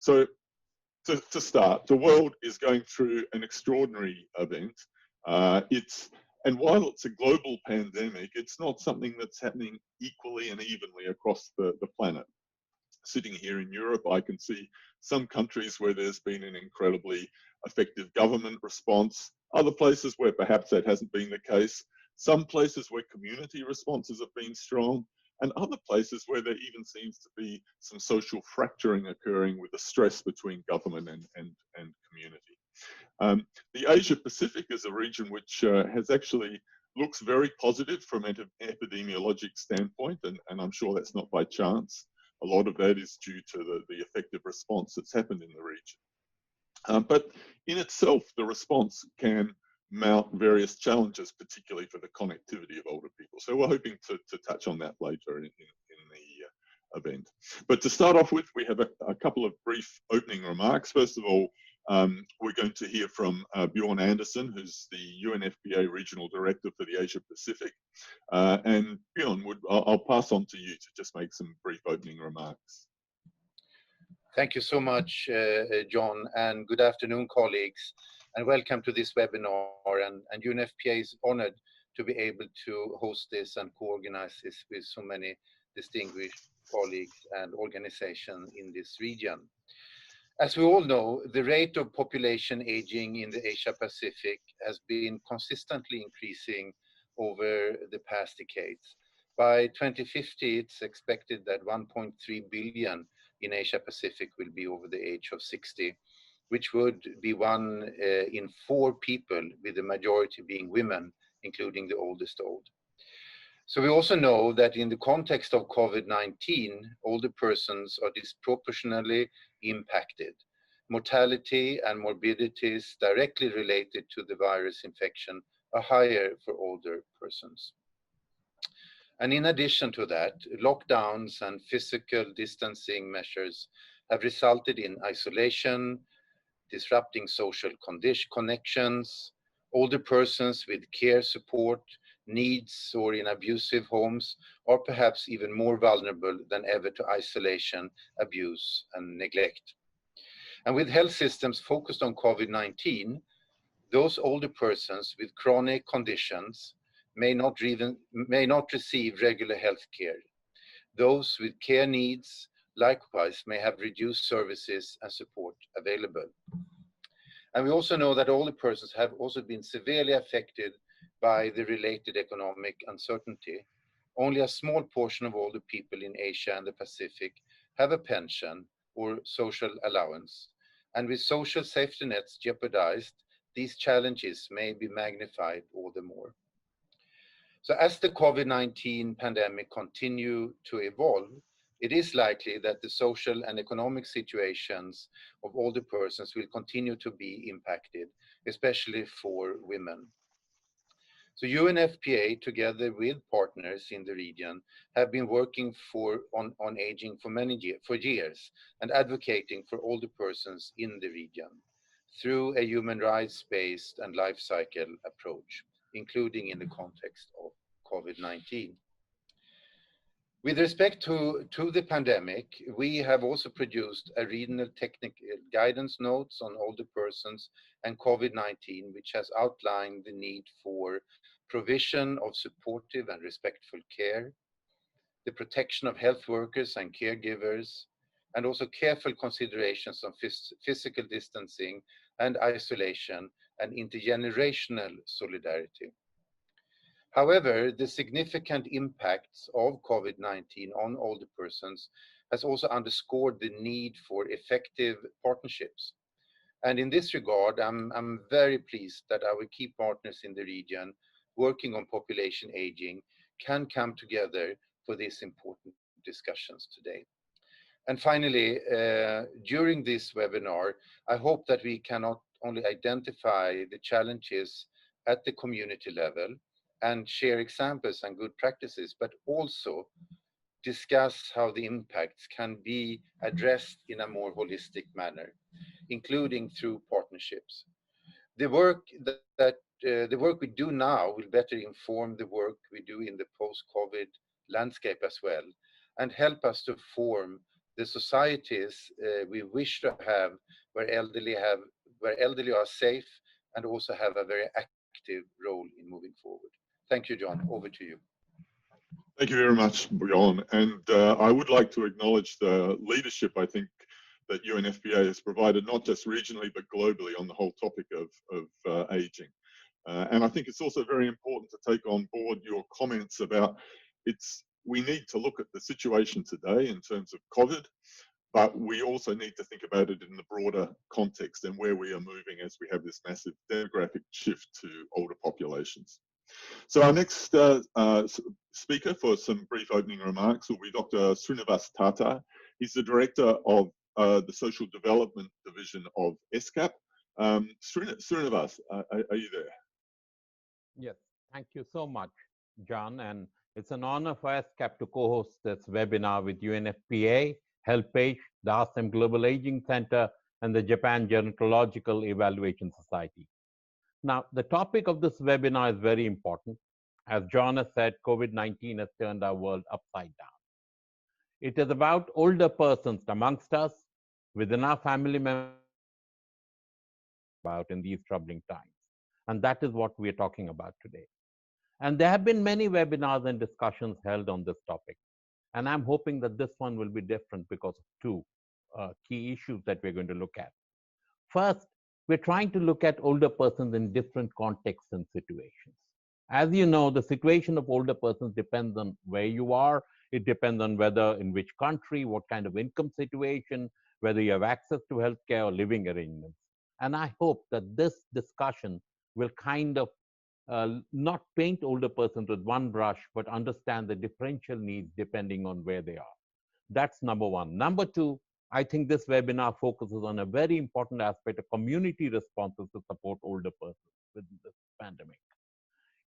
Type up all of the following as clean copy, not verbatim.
So to start, the world is going through an extraordinary event. And while it's a global pandemic, it's not something that's happening equally and evenly across the planet. Sitting here in Europe, I can see some countries where there's been an incredibly effective government response, other places where perhaps that hasn't been the case, some places where community responses have been strong, and other places where there even seems to be some social fracturing occurring with the stress between government and community. The Asia Pacific is a region which has actually looks very positive from an epidemiologic standpoint, and I'm sure that's not by chance. A lot of that is due to the effective response that's happened in the region. But in itself, the response can mount various challenges, particularly for the connectivity of older people. So we're hoping to touch on that later in the event. But to start off with, we have a couple of brief opening remarks. First of all, we're going to hear from Bjorn Andersson, who's the UNFPA Regional Director for the Asia Pacific. And Bjorn, I'll pass on to you to just make some brief opening remarks. Thank you so much, John, and good afternoon, colleagues, and welcome to this webinar. And UNFPA is honored to be able to host this and co-organize this with so many distinguished colleagues and organizations in this region. As we all know, the rate of population aging in the Asia Pacific has been consistently increasing over the past decades. By 2050, it's expected that 1.3 billion in Asia Pacific will be over the age of 60, which would be 1 in 4 people, with the majority being women, including the oldest old. So we also know that in the context of COVID-19, older persons are disproportionately impacted. Mortality and morbidities directly related to the virus infection are higher for older persons. And in addition to that, lockdowns and physical distancing measures have resulted in isolation, disrupting social connections. Older persons with care support needs or in abusive homes are perhaps even more vulnerable than ever to isolation, abuse, and neglect. And with health systems focused on COVID-19, those older persons with chronic conditions may not receive regular health care. Those with care needs likewise may have reduced services and support available. And we also know that older persons have also been severely affected by the related economic uncertainty. Only a small portion of older people in Asia and the Pacific have a pension or social allowance. And with social safety nets jeopardized, these challenges may be magnified all the more. So as the COVID-19 pandemic continue to evolve, it is likely that the social and economic situations of older persons will continue to be impacted, especially for women. So UNFPA, together with partners in the region, have been working on aging for years and advocating for older persons in the region through a human rights-based and life cycle approach, including in the context of COVID-19. With respect to the pandemic, we have also produced a regional technical guidance notes on older persons and COVID-19, which has outlined the need for provision of supportive and respectful care, the protection of health workers and caregivers, and also careful considerations on physical distancing and isolation and intergenerational solidarity. However, the significant impacts of COVID-19 on older persons has also underscored the need for effective partnerships. And in this regard, I'm very pleased that our key partners in the region working on population aging can come together for these important discussions today. And finally, during this webinar, I hope that we can not only identify the challenges at the community level and share examples and good practices, but also discuss how the impacts can be addressed in a more holistic manner, including through partnerships. The work we do now will better inform the work we do in the post-COVID landscape as well, and help us to form the societies we wish to have, where elderly are safe and also have a very active role in moving forward. Thank you, John. Over to you. Thank you very much, Bjorn. And I would like to acknowledge the leadership, I think, that UNFPA has provided, not just regionally, but globally on the whole topic of aging. And I think it's also very important to take on board your comments about we need to look at the situation today in terms of COVID, but we also need to think about it in the broader context and where we are moving as we have this massive demographic shift to older populations. So our next speaker for some brief opening remarks will be Dr. Srinivas Tata. He's the Director of the Social Development Division of ESCAP. Srinivas, are you there? Yes, thank you so much, John. And it's an honor for ESCAP to co-host this webinar with UNFPA, HelpAge, the ASEM Global Aging Center, and the Japan Gerontological Evaluation Society. Now, the topic of this webinar is very important. As John has said, COVID-19 has turned our world upside down. It is about older persons amongst us, within our family members, about in these troubling times. And that is what we're talking about today. And there have been many webinars and discussions held on this topic. And I'm hoping that this one will be different because of two key issues that we're going to look at. First, we're trying to look at older persons in different contexts and situations. As you know, the situation of older persons depends on where you are. It depends on whether in which country, what kind of income situation, whether you have access to healthcare or living arrangements. And I hope that this discussion will kind of not paint older persons with one brush, but understand the differential needs depending on where they are. That's number one. Number two, I think this webinar focuses on a very important aspect of community responses to support older persons within this pandemic.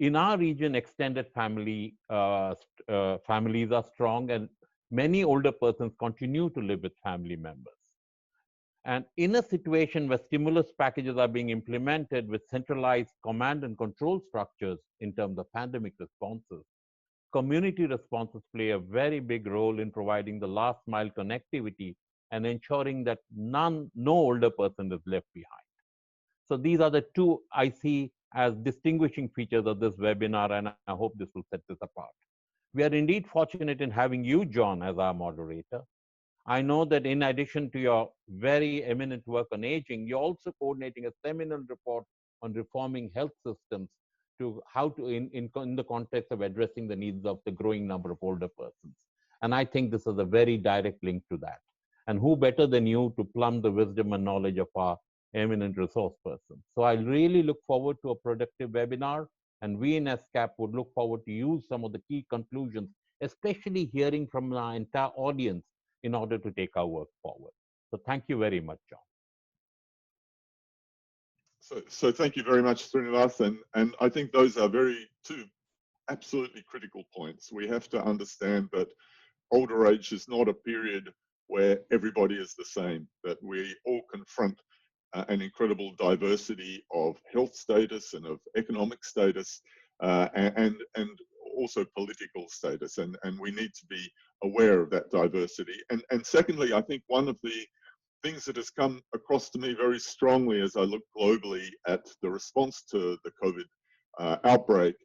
In our region, extended families are strong, and many older persons continue to live with family members. And in a situation where stimulus packages are being implemented with centralized command and control structures in terms of pandemic responses, community responses play a very big role in providing the last mile connectivity and ensuring that no older person is left behind. So these are the two I see as distinguishing features of this webinar, and I hope this will set this apart. We are indeed fortunate in having you, John, as our moderator. I know that in addition to your very eminent work on aging, you're also coordinating a seminal report on reforming health systems to how to, in the context of addressing the needs of the growing number of older persons. And I think this is a very direct link to that. And who better than you to plumb the wisdom and knowledge of our eminent resource person. So I really look forward to a productive webinar, and we in ESCAP would look forward to use some of the key conclusions, especially hearing from our entire audience in order to take our work forward. So thank you very much, John. So thank you very much, Srinivas, and I think those are two absolutely critical points. We have to understand that older age is not a period where everybody is the same, that we all confront an incredible diversity of health status and of economic status and also political status, and we need to be aware of that diversity. And secondly, I think one of the things that has come across to me very strongly as I look globally at the response to the COVID outbreak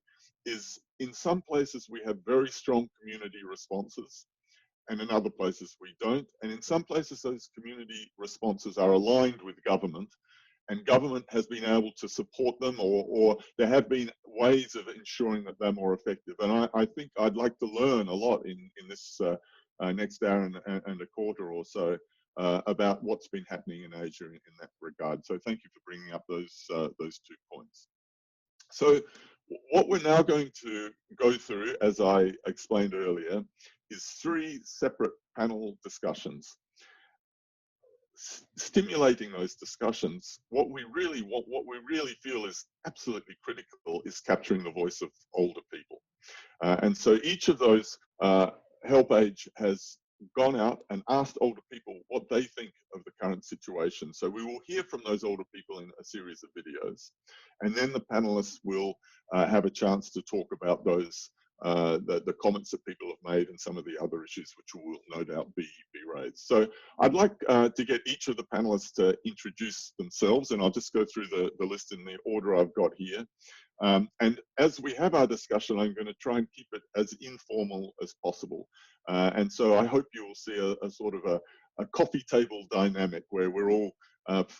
is in some places we have very strong community responses, and in other places we don't. And in some places those community responses are aligned with government, and government has been able to support them, or there have been ways of ensuring that they're more effective. And I think I'd like to learn a lot in this next hour and a quarter or so about what's been happening in Asia in that regard. So thank you for bringing up those 2 points. So what we're now going to go through, as I explained earlier, is 3 separate panel discussions. Stimulating those discussions, what we really feel is absolutely critical is capturing the voice of older people. And so each of those, HelpAge has gone out and asked older people what they think of the current situation. So we will hear from those older people in a series of videos. And then the panelists will have a chance to talk about those the comments that people have made and some of the other issues which will no doubt be raised. So I'd like to get each of the panelists to introduce themselves, and I'll just go through the list in the order I've got here. And as we have our discussion, I'm going to try and keep it as informal as possible. And so I hope you will see a sort of a coffee table dynamic where we're all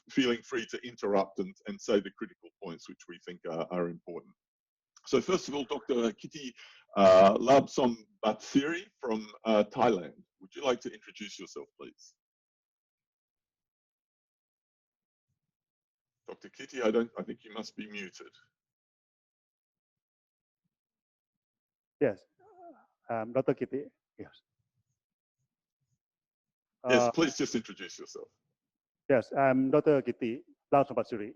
feeling free to interrupt and say the critical points which we think are important. So first of all, Dr. Kitty Labsom Batsiri from Thailand. Would you like to introduce yourself, please? Dr. Kitty, I think you must be muted. Yes, Dr. Kitty. Yes. Yes, please just introduce yourself. Yes, I'm Dr. Kitty Labsom Batsiri.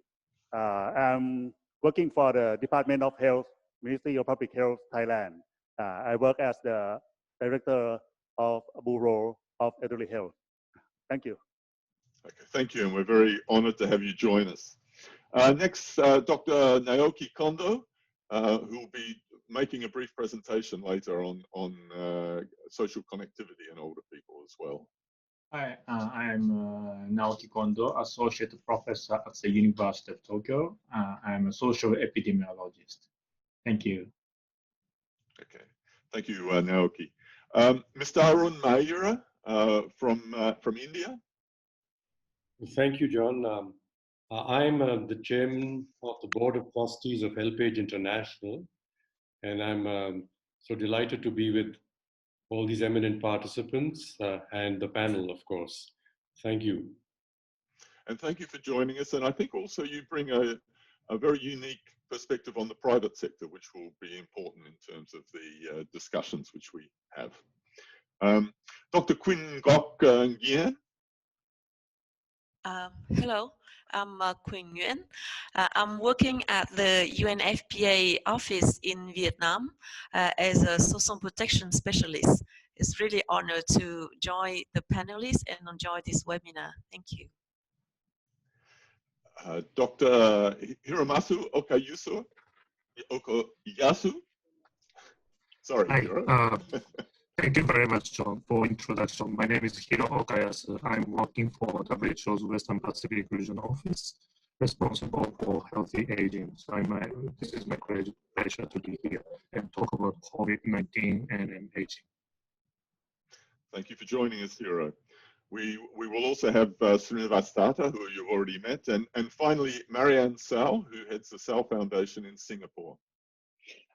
I'm working for the Department of Health, Ministry of Public Health, Thailand. I work as the Director of Bureau of Elderly Health. Thank you. Okay, thank you, and we're very honored to have you join us. Next, Dr. Naoki Kondo, who will be making a brief presentation later on social connectivity in older people as well. Hi, I'm Naoki Kondo, Associate Professor at the University of Tokyo. I'm a social epidemiologist. Thank you. Okay, thank you, Naoki. Mr. Arun Maira from India. Thank you, John. I'm the chairman of the Board of Trustees of HelpAge International, and I'm so delighted to be with all these eminent participants and the panel, of course. Thank you. And thank you for joining us. And I think also you bring a very unique perspective on the private sector, which will be important in terms of the discussions which we have. Dr. Quinn Gok Nguyen. Hello, I'm Quỳnh Nguyen. I'm working at the UNFPA office in Vietnam as a social protection specialist. It's really an honor to join the panelists and enjoy this webinar. Thank you. Dr. Hiromasu Okayasu. Sorry, Hi, Hiro. thank you very much, John, for introduction. My name is Hiro Okayasu. I'm working for WHO's Western Pacific Region Office, responsible for healthy aging. So this is my great pleasure to be here and talk about COVID-19 and aging. Thank you for joining us, Hiro. We will also have Srinivas Tata, who you've already met, and finally Marianne Tsao, who heads the Tsao Foundation in Singapore.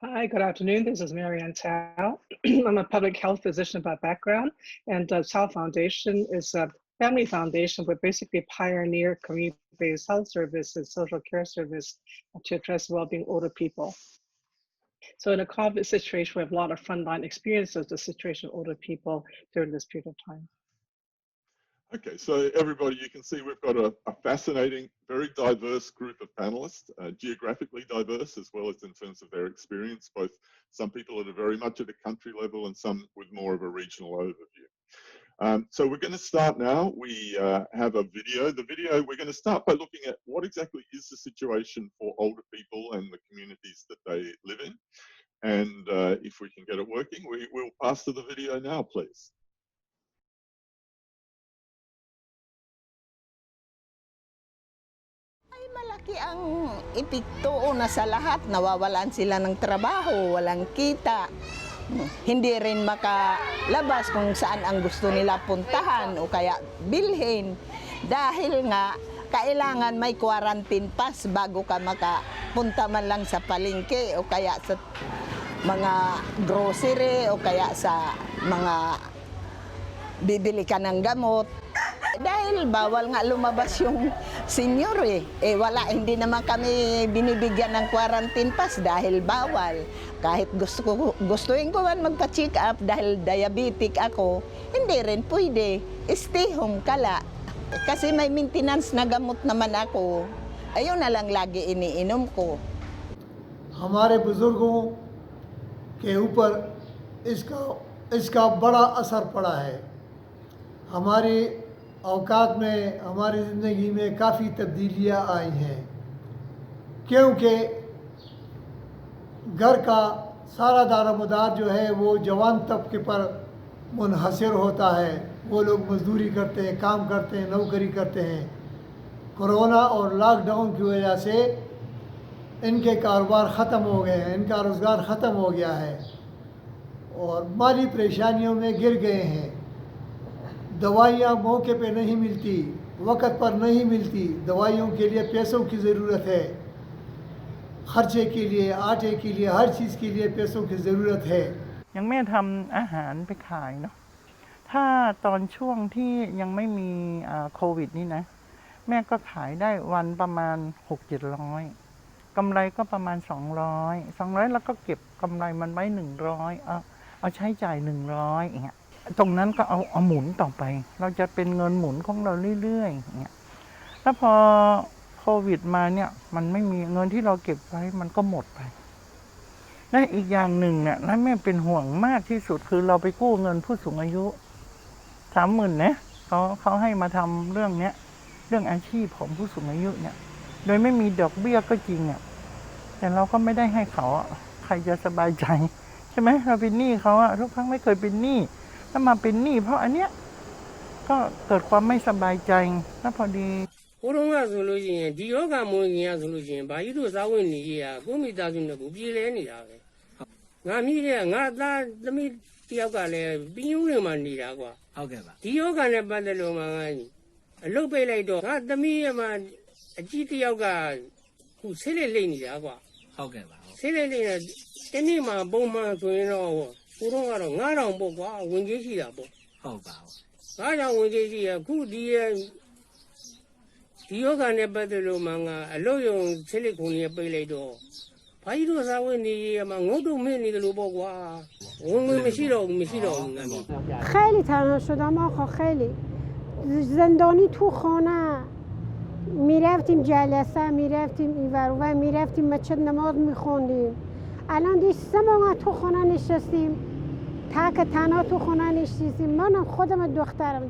Hi, good afternoon. This is Marianne Tsao. I'm a public health physician by background, and Tsao Foundation is a family foundation with basically pioneer community-based health services, social care service to address well-being older people. So in a COVID situation, we have a lot of frontline experience of the situation of older people during this period of time. Okay, so everybody, you can see we've got a fascinating, very diverse group of panelists, geographically diverse as well as in terms of their experience, both some people that are very much at a country level and some with more of a regional overview. So we're going to start now. We have a video. The video, we're going to start by looking at what exactly is the situation for older people and the communities that they live in. And if we can get it working, we'll pass to the video now, please. Malaki ang epekto na sa lahat, nawawalan sila ng trabaho, walang kita, hindi rin makalabas kung saan ang gusto nila puntahan o kaya bilhin dahil nga kailangan may quarantine pass bago ka makapunta man lang sa palengke o kaya sa mga grocery o kaya sa mga bibili ka ng gamot. Dahil bawal nga lumabas yung senior wala, hindi naman kami binibigyan ng quarantine pass dahil bawal. Kahit gustuin ko man magpa-check up dahil diabetic ako, hindi rin pwede. Stay home kala. Kasi may maintenance na gamot naman ako. Ayun na lang lagi iniinom ko. हमारे बुजुर्गों के ऊपर इसका बड़ा असर पड़ा है. हमारी औकात में, हमारी ज़िंदगी में काफ़ी तब्दीलियाँ आई हैं क्योंकि घर का सारा दारोमदार जो है वो जवान तबके पर मुनहसर होता है। वो लोग मजदूरी करते हैं, काम करते हैं, नौकरी करते हैं। कोरोना और लॉकडाउन की वजह से इनके कारोबार ख़त्म हो गए हैं, इनका रोज़गार ख़त्म हो गया है और माली परेशानियों में गिर गए हैं। दवाइयाँ मौके पे नहीं मिलती, वक्त पर नहीं मिलती। दवाइयों के लिए पैसों की ज़रूरत है, खर्चे के लिए, आटे के लिए, हर चीज़ के लिए पैसों की ज़रूरत है। ยังแม่ทำอาหารไปขายเนาะถ้าตอนช่วงที่ยังไม่มีโควิดนี่นะแม่ก็ขายได้วันประมาณ 6-700 กำไรก็ประมาณ200แล้วก็เก็บกำไรมันไว้100เอาใช้จ่าย100อย่างเงี้ยตรงนั้นก็เอาหมุนต่อไปเราจะเป็นเงินหมุนของเราเรื่อยๆอย่างเงี้ยแล้วพอโควิดมาเนี่ยมันไม่มีเงินที่เราเก็บไว้มันก็หมดไปและอีกอย่างหนึ่งเนี่ยและแม่เป็นห่วงมากที่สุดคือเราไปกู้เงินผู้สูงอายุ 30,000นะเขาให้มาทำเรื่องเนี้ยเรื่องอาชีพของผู้สูงอายุเนี่ยโดยไม่มีดอกเบี้ยก็จริงอ่ะแต่เราก็ไม่ได้ให้เขาใครจะสบายใจใช่ไหมเราเป็นหนี้เขาทุกครั้งไม่เคยเป็นหนี้ถ้ามาเป็นหนี้เพราะอันเนี้ยก็เกิดความไม่สบายใจแล้วพอดี ဟိုတုန်းကဆိုလို့ရှိရင်ဒီယောဂမွေးခင်ကဆိုလို့ရှိရင်ဘာကြီးတို့စားဝတ်နေကြီးอ่ะကိုမိသားစုနဲ့ကိုပြေးလဲနေတာပဲငါမိတဲ့ငါသားသမီးတယောက်ကလည်းပြင်းရုံးတွေမှာနေတာကွာဟုတ်ကဲ့ပါဒီယောဂနဲ့ပတ်သက်လို့မှအလုပ်ပိတ်လိုက်တော့ငါသမီးရဲ့မှာအကြီးတယောက်ကခုဆေးလေးလိမ့်နေတာကွာဟုတ်ကဲ့ပါဆေးလေးလိမ့်တဲ့တနေ့မှာပုံမှန်ဆိုရင်တော့ကိုတော့ကတော့9000ပေါ့ကွာဝင်ကြီးရှိတာပေါ့ဟုတ်ပါ9000ဝင်ကြီးရှိရခုဒီယောဂနဲ့ပတ်သက်လို့မှငါအလုပ်ရုံဆေးလေးခုနေပိတ်လိုက်တော့ဘာကြီးတို့စားဝတ်နေရမှာငုတ်တုံမင်းနေတယ်လို့ပေါ့ကွာဝင်မရှိတော့ဘူး خیلی تنها شدم آقا خیلی زندانی تو خانه میرفتیم جلسه میرفتیم اینور و میرفتیم مسجد نماز میخوندیم الان دیگه 3 ماه تو خانه نشستیم تک تنها تو خانه نشستیم منم خودم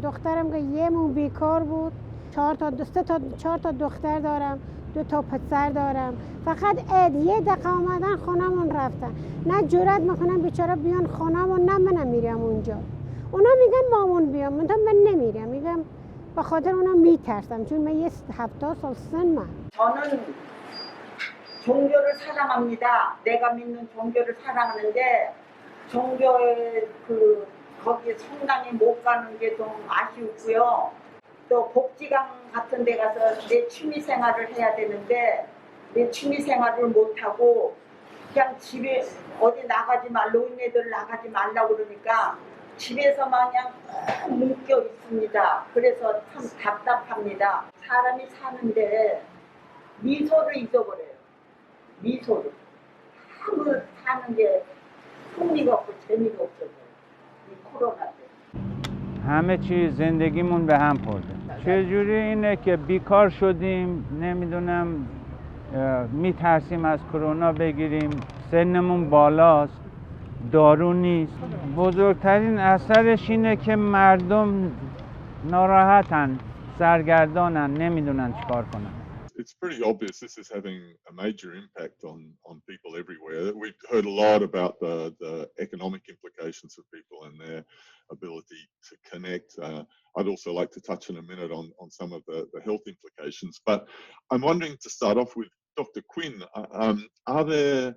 دخترم که یه مون بیکار بود 4 تا دختر دارم 2 تا پسر دارم فقط عید یه دقیقه آمدن خونمون رفتن نه جرئت میکنن بیچاره بیان خونمون نه منم میرم اونجا اونا میگن مامون بیام من نمیرم میگم به خاطر اونا میترسم چون من 70 سال سنم 저는 종교를 사랑합니다. 내가 믿는 종교를 사랑하는데 종교에 거기 성당에 못 가는 게 좀 아쉬웠고요. 또 복지관 같은 데 가서 내 취미 생활을 해야 되는데 내 취미 생활을 못 하고 그냥 집에 어디 나가지 말 노인네들 나가지 말라고 그러니까 집에서만 그냥 묶여 있습니다. 그래서 참 답답합니다. 사람이 사는데 미소를 잊어버려요. 미소를 아무 사는 게 흥미가 없고 재미가 없어져요. 이 코로나 때. همه چیز زندگیمون به هم خورده. چجوری اینه که بیکار شدیم نمیدونم میترسیم از کرونا بگیریم سنمون بالاست دارو نیست بزرگترین اثرش اینه که مردم ناراحتن سرگردانن نمیدونن چیکار کنن. It's pretty obvious this is having a major impact on people everywhere. We've heard a lot about the economic implications of people and their ability to connect. I'd also like to touch in a minute on some of the health implications. But I'm wondering to start off with Dr. Quinn, are there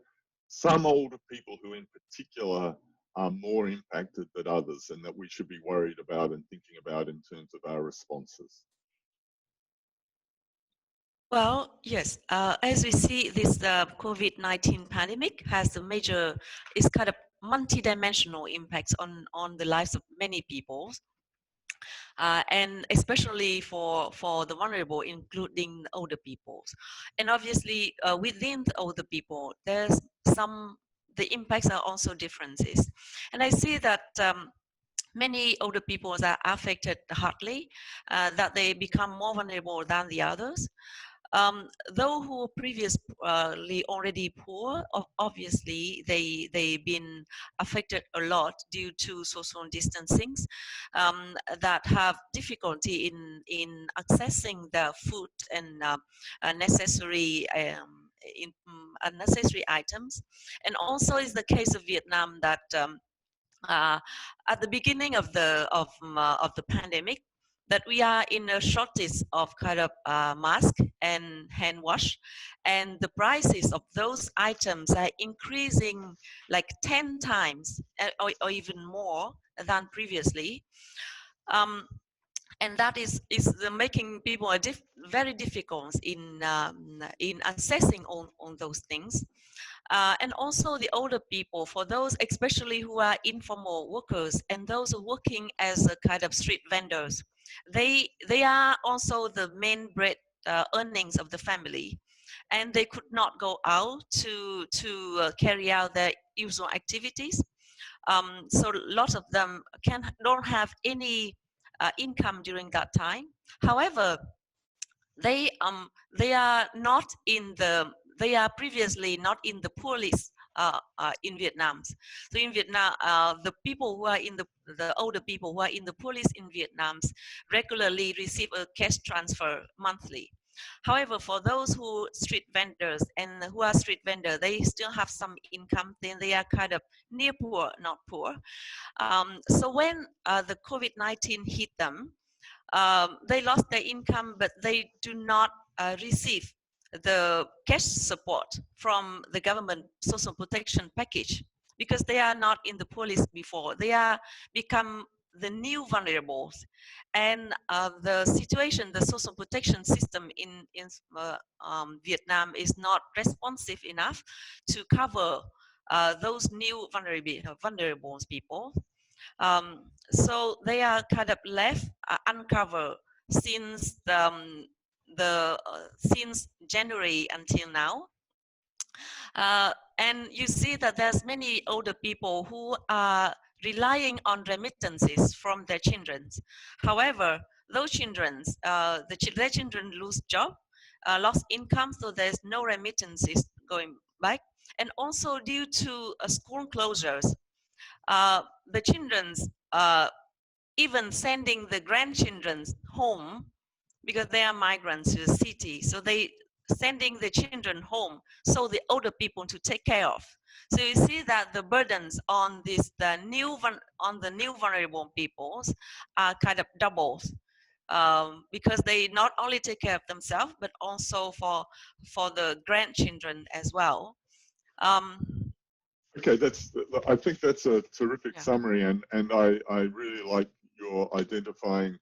some older people who in particular are more impacted than others and that we should be worried about and thinking about in terms of our responses? Well, yes. As we see, this COVID-19 pandemic has a major, it's kind of multi-dimensional impacts on the lives of many people. And especially for the vulnerable, including older people. And obviously, within the older people, the impacts are also differences. And I see that many older people are affected hardly, that they become more vulnerable than the others. Those who were previously already poor, obviously they've been affected a lot due to social distancing, that have difficulty in accessing the food and necessary unnecessary items. And also is the case of Vietnam that at the beginning of the pandemic, that we are in a shortage of kind of mask and hand wash, and the prices of those items are increasing like 10 times or even more than previously. And that is making people very difficult in assessing on those things. And also the older people, for those especially who are informal workers and those working as a kind of street vendors, they are also the main bread earnings of the family, and they could not go out to carry out their usual activities. So lots of them don't have any income during that time. However, they are not in the, they are previously not in the poor list in Vietnam. So in Vietnam, the people who are in the older people who are in the poor list in Vietnam regularly receive a cash transfer monthly. However, for those who street vendors and who are street vendors, they still have some income. Then they are kind of near poor, not poor. So when the COVID-19 hit them, they lost their income, but they do not receive the cash support from the government social protection package because they are not in the poor list before. They are become the new vulnerables, and the situation, the social protection system in Vietnam is not responsive enough to cover those new vulnerable people. So they are kind of left uncovered since since January until now. And you see that there's many older people who are relying on remittances from their children. However, those children, their children lose job, lost income, so there's no remittances going back. And also due to school closures, the children, even sending the grandchildren home because they are migrants to the city, so they sending the children home so the older people to take care of. So you see that the burdens on the new vulnerable peoples are kind of doubled, because they not only take care of themselves but also for the grandchildren as well. Okay, I think that's a terrific summary, and I really like your identifying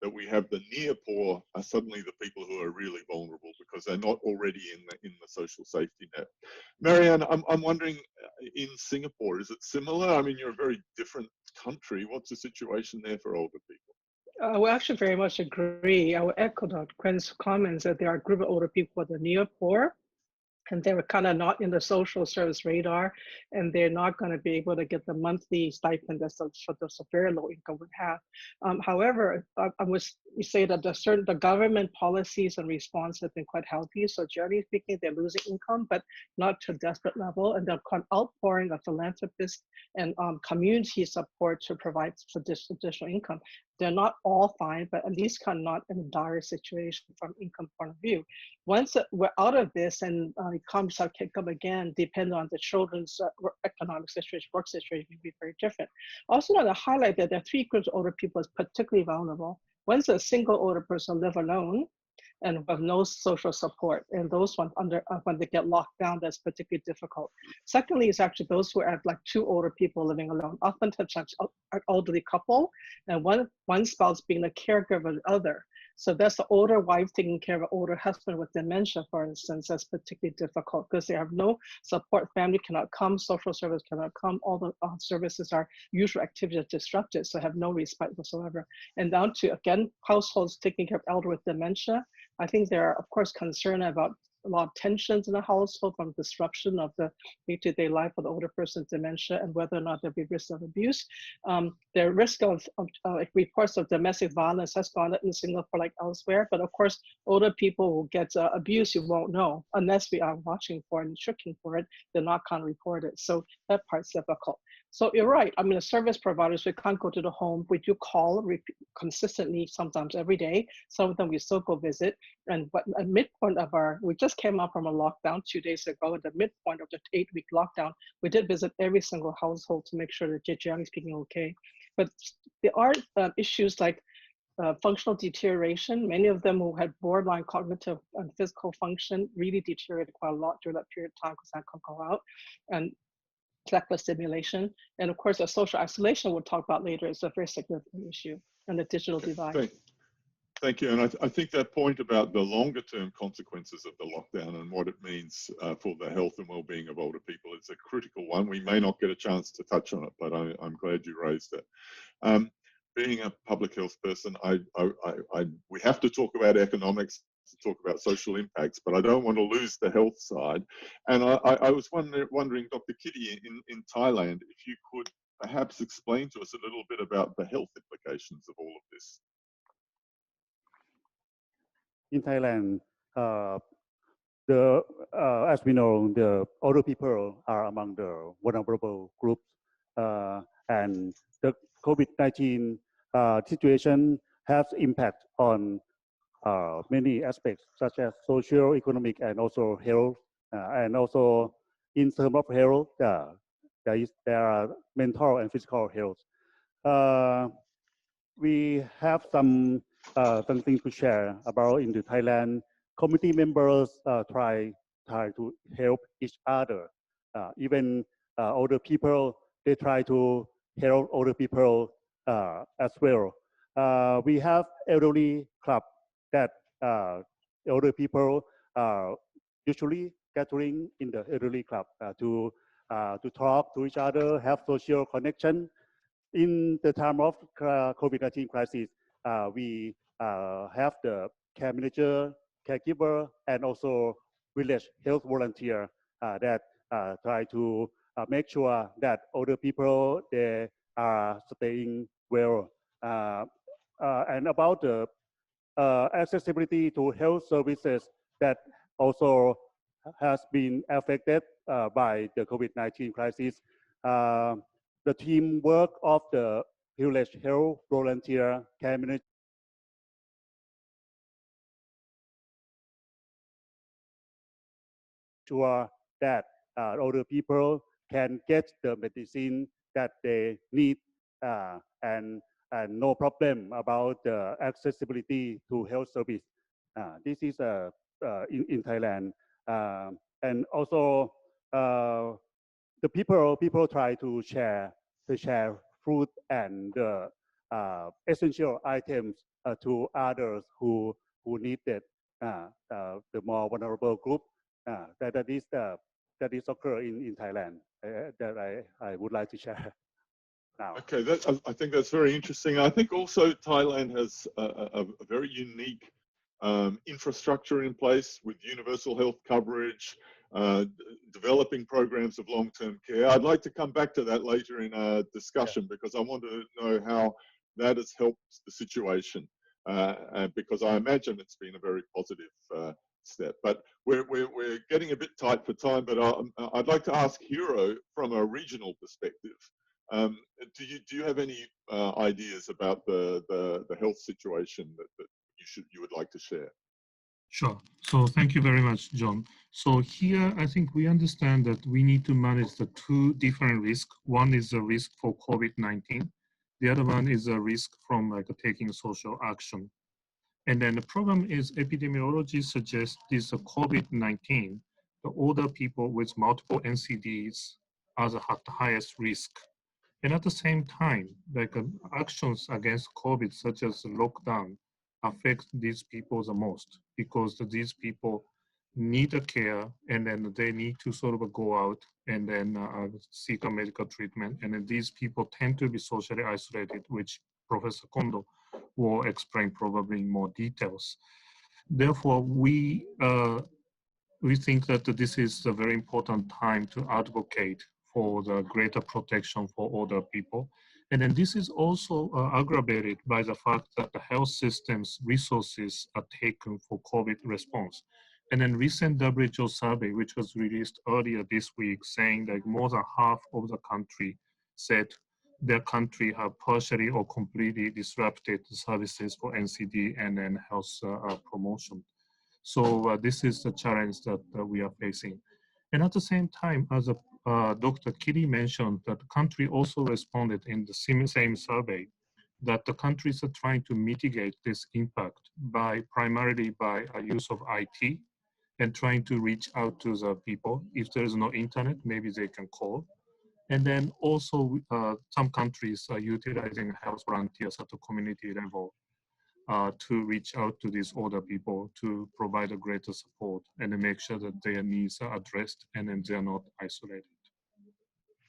that we have the near poor are suddenly the people who are really vulnerable because they're not already in the social safety net. Marianne, I'm wondering, in Singapore, is it similar? I mean, you're a very different country. What's the situation there for older people? We actually very much agree. I will echo Dr. Quinn's comments that there are a group of older people that are near poor, and they were kind of not in the social service radar, and they're not going to be able to get the monthly stipend that the very low income would have. However, I would say that the government policies and response have been quite healthy. So generally speaking, they're losing income, but not to a desperate level, and they're outpouring of philanthropists and community support to provide for this additional income. They're not all fine, but at least kind of not in a dire situation from income point of view. Once we're out of this and incomes have kicked up again, depending on the children's economic situation, work situation, will be very different. Also want to highlight that there are three groups of older people is particularly vulnerable. One's a single older person live alone and with no social support, and those ones when they get locked down, that's particularly difficult. Secondly, is actually those who have like two older people living alone, oftentimes an elderly couple, and one spouse being the caregiver of the other. So that's the older wife taking care of an older husband with dementia, for instance. That's particularly difficult because they have no support. Family cannot come, social service cannot come. All the services are usual activities disrupted, so have no respite whatsoever. And down to, again, households taking care of elder with dementia. I think there are, of course, concern about a lot of tensions in the household from disruption of the day-to-day life of the older person's dementia and whether or not there'll be risk of abuse. The risk of reports of domestic violence has gone up in Singapore like elsewhere, but of course, older people will get abuse, you won't know unless we are watching for it and checking for it. They're not going to report it. So that part's difficult. So you're right. I mean, the service providers, we can't go to the home. We do call consistently, sometimes every day. Some of them we still go visit. But at midpoint of we just came out from a lockdown 2 days ago. At the midpoint of the 8-week lockdown, we did visit every single household to make sure that Jgies is being okay. But there are issues like functional deterioration. Many of them who had borderline cognitive and physical function really deteriorated quite a lot during that period of time because I couldn't go out. And selective stimulation. And of course, the social isolation we'll talk about later is a very significant issue, and the digital divide. Thank you. And I think that point about the longer term consequences of the lockdown and what it means for the health and well-being of older people is a critical one. We may not get a chance to touch on it, but I'm glad you raised it. Being a public health person, we have to talk about economics, to talk about social impacts, but I don't want to lose the health side. And I was wondering, Dr. Kitty, in Thailand, if you could perhaps explain to us a little bit about the health implications of all of this. In Thailand, as we know, the older people are among the vulnerable groups, and the COVID-19 situation has impact on many aspects, such as social, economic, and also health. And also, in terms of health, there are mental and physical health. We have something to share about in the Thailand. Committee members try to help each other. Even older people, they try to help older people as well. We have elderly club that older people usually gathering in the elderly club to talk to each other, have social connection. In the time of COVID-19 crisis, we have the care manager, caregiver, and also village health volunteer that try to make sure that older people, they are staying well. And about the accessibility to health services that also has been affected by the COVID-19 crisis. The teamwork of the village health volunteer care manager sure that older people can get the medicine that they need and no problem about the accessibility to health service. This is in Thailand. And also the people try to share food and essential items to others who need it. The more vulnerable group that is occur in Thailand that I would like to share now. Okay, I think that's very interesting. I think also Thailand has a very unique infrastructure in place with universal health coverage, developing programs of long-term care. I'd like to come back to that later in our discussion because I want to know how that has helped the situation because I imagine it's been a very positive step. But we're getting a bit tight for time, but I'd like to ask Hiro from a regional perspective. Do you have any ideas about the health situation that you would like to share? Sure. So thank you very much, John. So here, I think we understand that we need to manage the two different risks. One is the risk for COVID-19. The other one is a risk from taking social action. And then the problem is epidemiology suggests this COVID-19, the older people with multiple NCDs are at the highest risk. And at the same time, actions against COVID, such as lockdown, affect these people the most because these people need a care and then they need to sort of go out and then seek a medical treatment. And then these people tend to be socially isolated, which Professor Kondo will explain probably in more details. Therefore, we think that this is a very important time to advocate for the greater protection for older people. And then this is also aggravated by the fact that the health system's resources are taken for COVID response. And then recent WHO survey, which was released earlier this week, saying that more than half of the country said their country have partially or completely disrupted the services for NCD and then health promotion. So this is the challenge that we are facing. And at the same time, as Dr. Kiri mentioned, that the country also responded in the same survey that the countries are trying to mitigate this impact primarily by use of IT and trying to reach out to the people. If there is no internet, maybe they can call. And then also some countries are utilizing health volunteers at the community level to reach out to these older people to provide a greater support and to make sure that their needs are addressed and then they're not isolated.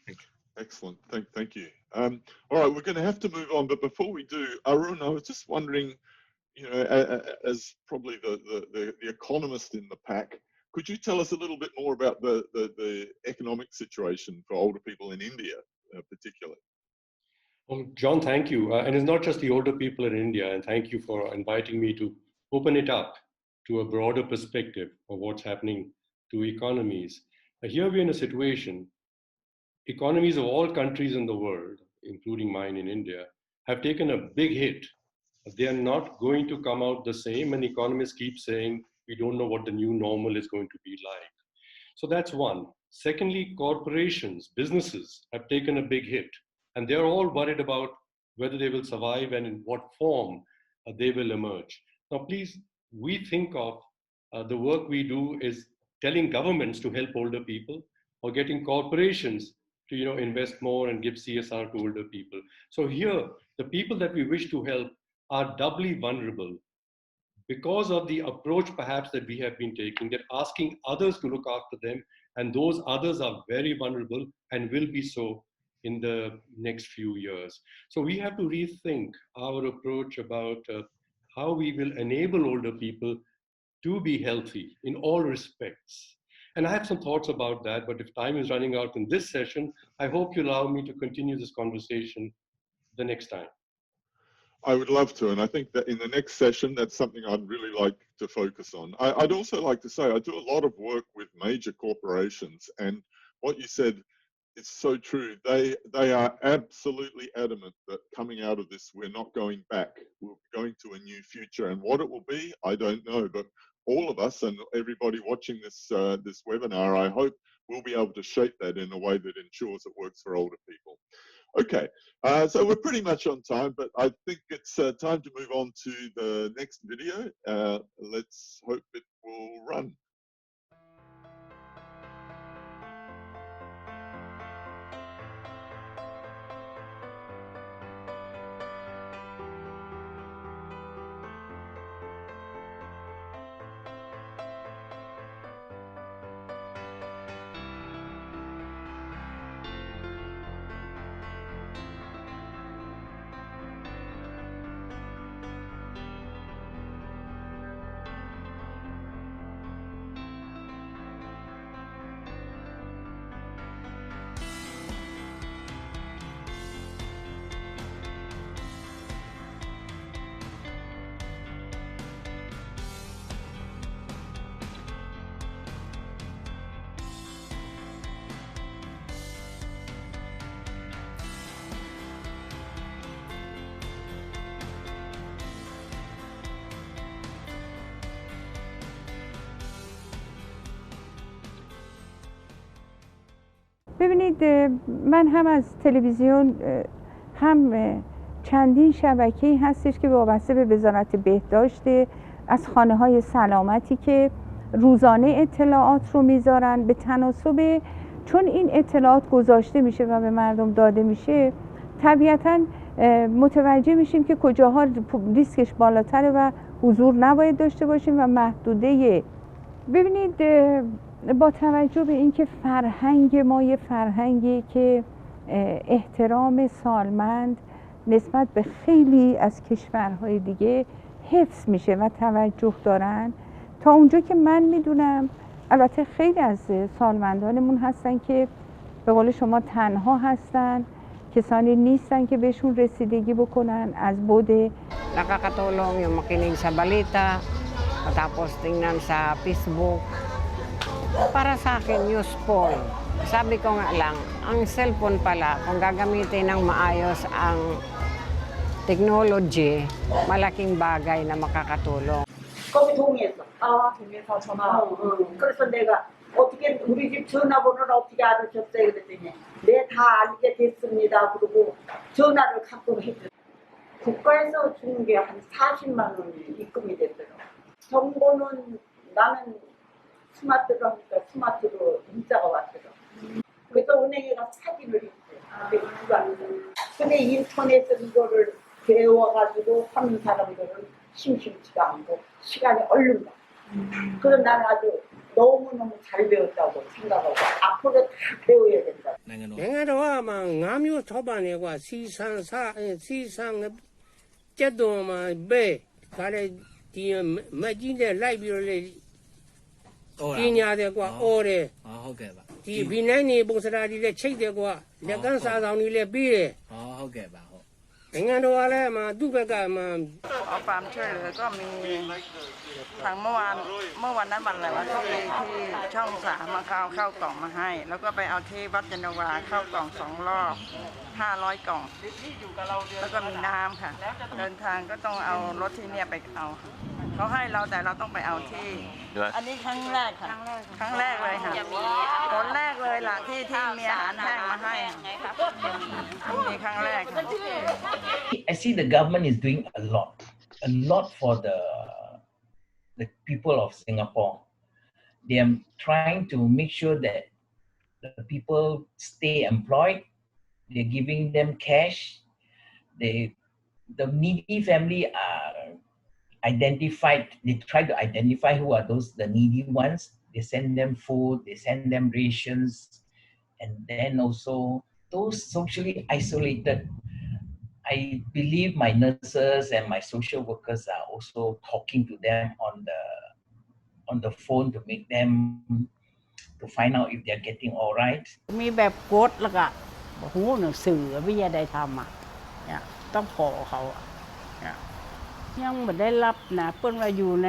Thank you. Excellent. Thank you. All right, we're going to have to move on, but before we do, Arun, I was just wondering, you know, as probably the economist in the pack, could you tell us a little bit more about the economic situation for older people in India, particularly? Well, John, thank you. And it's not just the older people in India, and thank you for inviting me to open it up to a broader perspective of what's happening to economies. Here we're in a situation, economies of all countries in the world, including mine in India, have taken a big hit. They are not going to come out the same, and economists keep saying, we don't know what the new normal is going to be like. So that's one. Secondly, corporations, businesses have taken a big hit. And they're all worried about whether they will survive and in what form they will emerge. Now, please, we think of the work we do is telling governments to help older people or getting corporations to invest more and give CSR to older people. So here, the people that we wish to help are doubly vulnerable because of the approach perhaps that we have been taking, that asking others to look after them, and those others are very vulnerable and will be so in the next few years. So we have to rethink our approach about how we will enable older people to be healthy in all respects. And I have some thoughts about that, but if time is running out in this session, I hope you allow me to continue this conversation the next time. I would love to, and I think that in the next session, that's something I'd really like to focus on. I'd also like to say I do a lot of work with major corporations, and what you said, it's so true. They are absolutely adamant that coming out of this, we're not going back. We're going to a new future, and what it will be, I don't know. But all of us and everybody watching this this webinar, I hope we'll be able to shape that in a way that ensures it works for older people. Okay, so we're pretty much on time, but I think it's time to move on to the next video. Let's hope it will run. ببینید من هم از تلویزیون هم چندین شبکه‌ای هستش که وابسته به وزارت بهداشت، از خانه‌های سلامتی که روزانه اطلاعات رو میذارن به تناسب، چون این اطلاعات گذاشته میشه و به مردم داده میشه، طبیعتاً متوجه میشیم که کجاها ریسکش بالاتره و حضور نباید داشته باشیم و محدوده. ببینید با توجه به اینکه فرهنگ ما یه فرهنگی که احترام سالمند نسبت به خیلی از کشورهای دیگه حفظ میشه و توجه دارن، تا اونجا که من میدونم البته خیلی از سالمندانمون هستن که به قول شما تنها هستن، کسانی نیستن که بهشون رسیدگی بکنن از بوده. Nakakatulong yung makinig sa balita, tapos tingnan sa Facebook. Para sa akin, useful. Sabi ko nga lang, ang cellphone pala, kung gagamitin ng maayos ang technology, malaking bagay na makakatulong. 거기 동의했어. 아, 동의해서 전화. 그래서 내가 어떻게 우리 집 전화번호를 어떻게 알으셨어요? 그랬더니 네, 다 알게 됐습니다. 그리고 전화를 가끔 해줘. 국가에서 주는 게 한 40만 원이 입금이 됐더라고. 정보는 나는 스마트로 하니까 스마트로 문자가 왔더라고. 그래서 은행에 가서 확인을 했어요. 근데 인터넷에서 이거를 배워가지고 하는 사람들은 심심치가 않고 시간이 얼른 가. 그래서 나는 아주 너무너무 잘 배웠다고 생각하고 앞으로 다 배워야 된다.နိုင်ငံတော်ကမှ၅မျိုးထောက်ပံ့နေကွာစီဆန်ကြက်သွန်မှာပဲခါတဲ့ဒီမက်ကြီးနဲ့လိုက်ပြီးတော့လေပညာတယ်ကွာအော်တယ်ဟုတ်ကဲ့ပါဒီဘီနိုင်နေပုံစံဒီလည်းချိတ်တယ်ကွာလက်ကန်းစာဆောင်တွေလည်းပြီးတယ်ဟုတ်ကဲ့ပါဟုတ်နိုင်ငံတော်ကလည်းမှသူ့ဘက်ကမှเอาความช่วยเหลือก็มีทางเมื่อวานนั้นวันอะไรวะที่ช่อง3มาเข้ากล่องมาให้ แล้วก็ไปเอาที่วัดยานนาวาเข้ากล่อง2 รอบ500 กล่องแล้วก็มีน้ำค่ะเดินทางก็ต้องเอารถที่เนี่ยไปเอาเขาให้เราแต่เราต้องไปเอาที่อันนี้ครั้งแรกค่ะครั้งแรกเลยค่ะผลแรกเลยล่ะที่มีอาหารแห้งมาให้มีครั้งแรกค่ะ I see the government is doing a lot for the people of Singapore. They are trying to make sure that the people stay employed. They're giving them cash. The needy family are identified. They try to identify who are the needy ones. They send them food. They send them rations, and then also those socially isolated. I believe my nurses and my social workers are also talking to them on the phone to make them to find out if they're getting all right. มีแบบโค้ดแล้วก็หูหนังสือวิทยาได้ทำเนี่ยต้องขอเขายังไม่ได้รับนะเพิ่นว่าอยู่ใน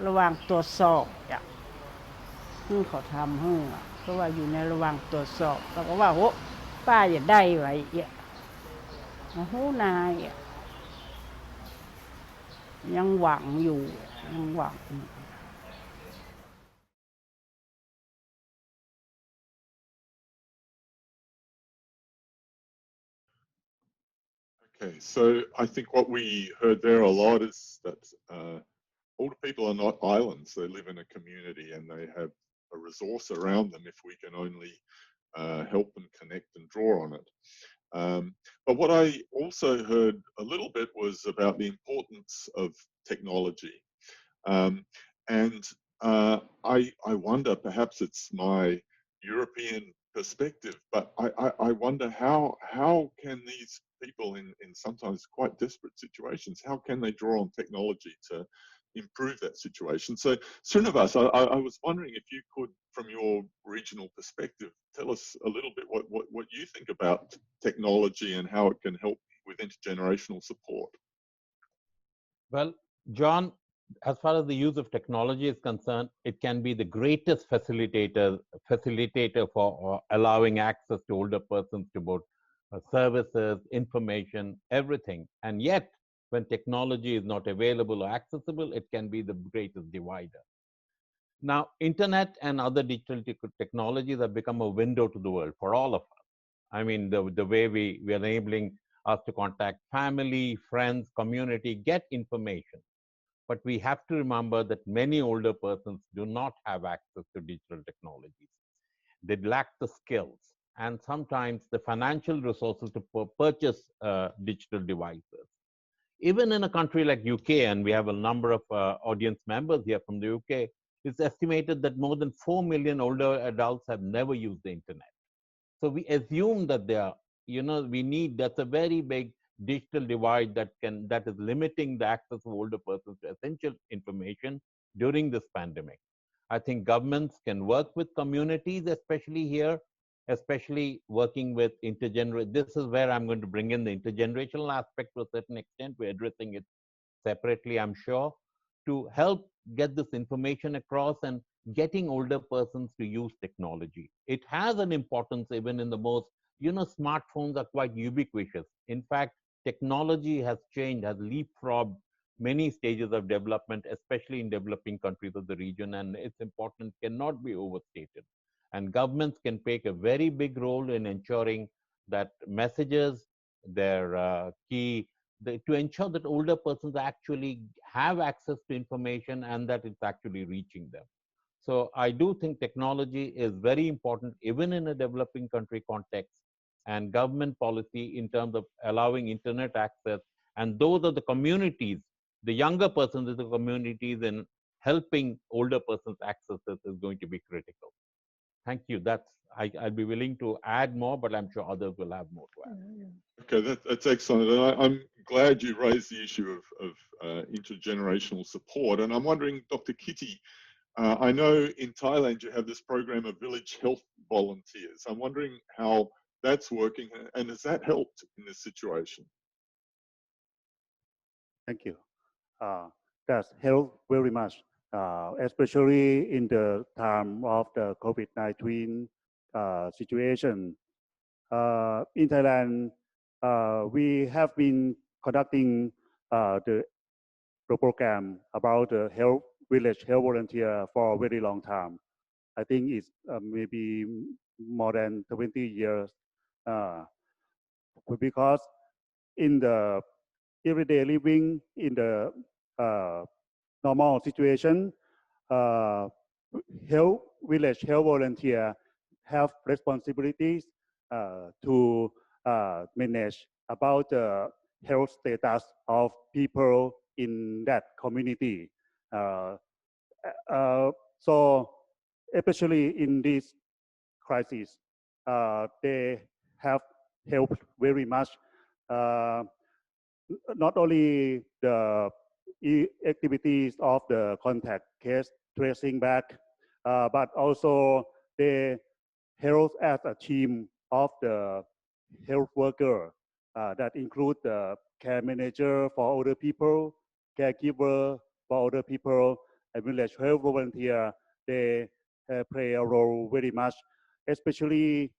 ระหว่างตรวจสอบขอทำเพราะว่าอยู่ในระหว่างตรวจสอบแล้วก็ว่าโหป้าอย่าได้ไว้หูนายยังหวังอยู่ยังหวัง Okay, so I think what we heard there a lot is that older people are not islands. They live in a community and they have a resource around them if we can only help them connect and draw on it. But what I also heard a little bit was about the importance of technology. And I wonder, perhaps it's my European perspective, but I wonder how can these people in sometimes quite desperate situations, how can they draw on technology to improve that situation? So Srinivas, I was wondering if you could, from your regional perspective, tell us a little bit what you think about technology and how it can help with intergenerational support. Well, John, as far as the use of technology is concerned, it can be the greatest facilitator for allowing access to older persons to both services, information, everything. And yet, when technology is not available or accessible, it can be the greatest divider. Now, internet and other digital technologies have become a window to the world for all of us. I mean, the way we are enabling us to contact family, friends, community, get information. But we have to remember that many older persons do not have access to digital technologies. They lack the skills and sometimes the financial resources to purchase digital devices. Even in a country like UK, and we have a number of audience members here from the UK, it's estimated that more than 4 million older adults have never used the internet. So we assume that they are, that's a very big digital divide that is limiting the access of older persons to essential information during this pandemic. I think governments can work with communities, especially here, especially working with intergenerational. This is where I'm going to bring in the intergenerational aspect to a certain extent. We're addressing it separately, I'm sure. to help get this information across and getting older persons to use technology. It has an importance even in the most, smartphones are quite ubiquitous. In fact, technology has changed, has leapfrogged many stages of development, especially in developing countries of the region, and its importance cannot be overstated. And governments can take a very big role in ensuring that messages, their to ensure that older persons actually have access to information and that it's actually reaching them. So I do think technology is very important, even in a developing country context, and government policy in terms of allowing internet access. And those are the communities, the younger persons in the communities, and helping older persons access this is going to be critical. Thank you. I'll be willing to add more, but I'm sure others will have more to add. Okay, that's excellent. And I'm glad you raised the issue of intergenerational support. And I'm wondering, Dr. Kitty, I know in Thailand you have this program of village health volunteers. I'm wondering how that's working, and has that helped in this situation? Thank you. That's helped very much, especially in the time of the COVID-19 situation. In Thailand, we have been conducting the program about the village health volunteer for a very long time. I think it's maybe more than 20 years, because in the everyday living, in the normal situation, village health volunteer have responsibilities to manage about the health status of people in that community. So especially in this crisis, they have helped very much. Not only the activities of the contact case tracing back, but also they help as a team of the health worker that include the care manager for older people, caregiver for older people, and village health volunteer. They play a role very much, especially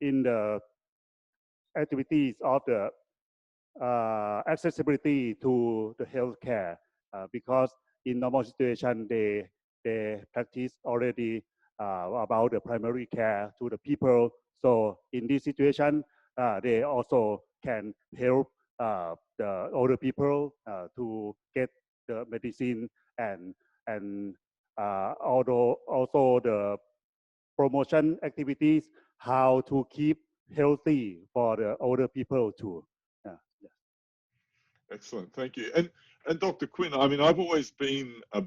in the activities of the accessibility to the healthcare, because in normal situation they practice already about the primary care to the people. So in this situation, they also can help the older people to get the medicine and although also the promotion activities, how to keep healthy for the older people too. Excellent, thank you. And Dr. Quinn, I mean, I've always been a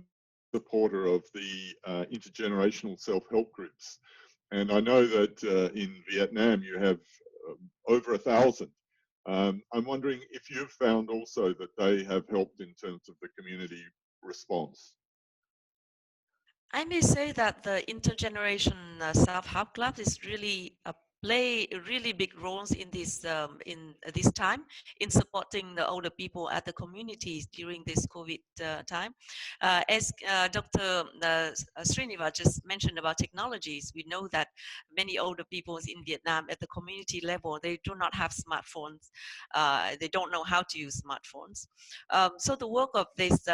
supporter of the intergenerational self-help groups. And I know that in Vietnam you have over 1,000. I'm wondering if you've found also that they have helped in terms of the community response. I may say that the intergeneration self-help club is really play really big roles in this time in supporting the older people at the communities during this COVID time. As Dr. Srinivas just mentioned about technologies, we know that many older people in Vietnam at the community level, they do not have smartphones. They don't know how to use smartphones. So the work of these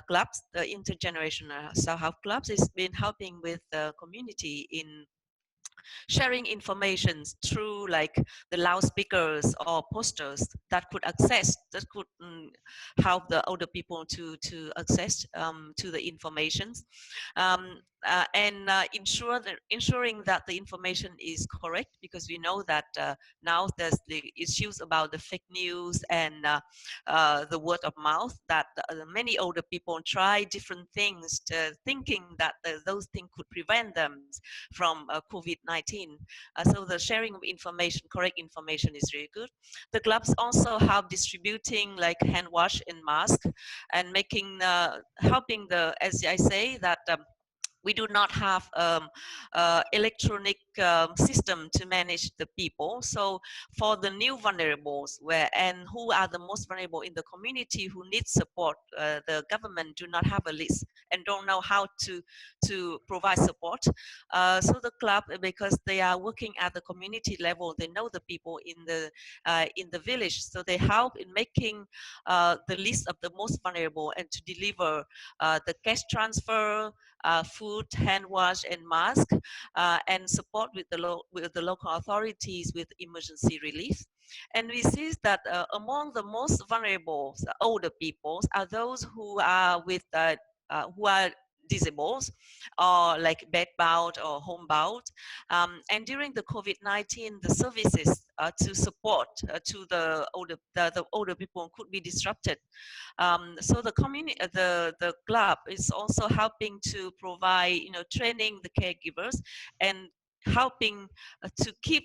clubs, the intergenerational self-help clubs, has been helping with the community in sharing information through like the loudspeakers or posters that could help the older people to access to the information, and ensuring that the information is correct, because we know that now there's the issues about the fake news and the word of mouth, that many older people try different things thinking that those things could prevent them from COVID-19. So the sharing of information, correct information, is really good. The clubs also help distributing like hand wash and mask, and making helping the, as I say, that we do not have electronic system to manage the people. So for the new vulnerables, and who are the most vulnerable in the community who need support, the government do not have a list and don't know how to provide support. So the club, because they are working at the community level, they know the people in the village, so they help in making the list of the most vulnerable and to deliver the cash transfer, food, hand wash, and mask, and support with the local authorities with emergency relief. And we see that among the most vulnerable older people are those who are disabled or like bedbound or homebound. And during the COVID-19, the services to support to the older people could be disrupted. So the community, the club is also helping to provide, training the caregivers and helping to keep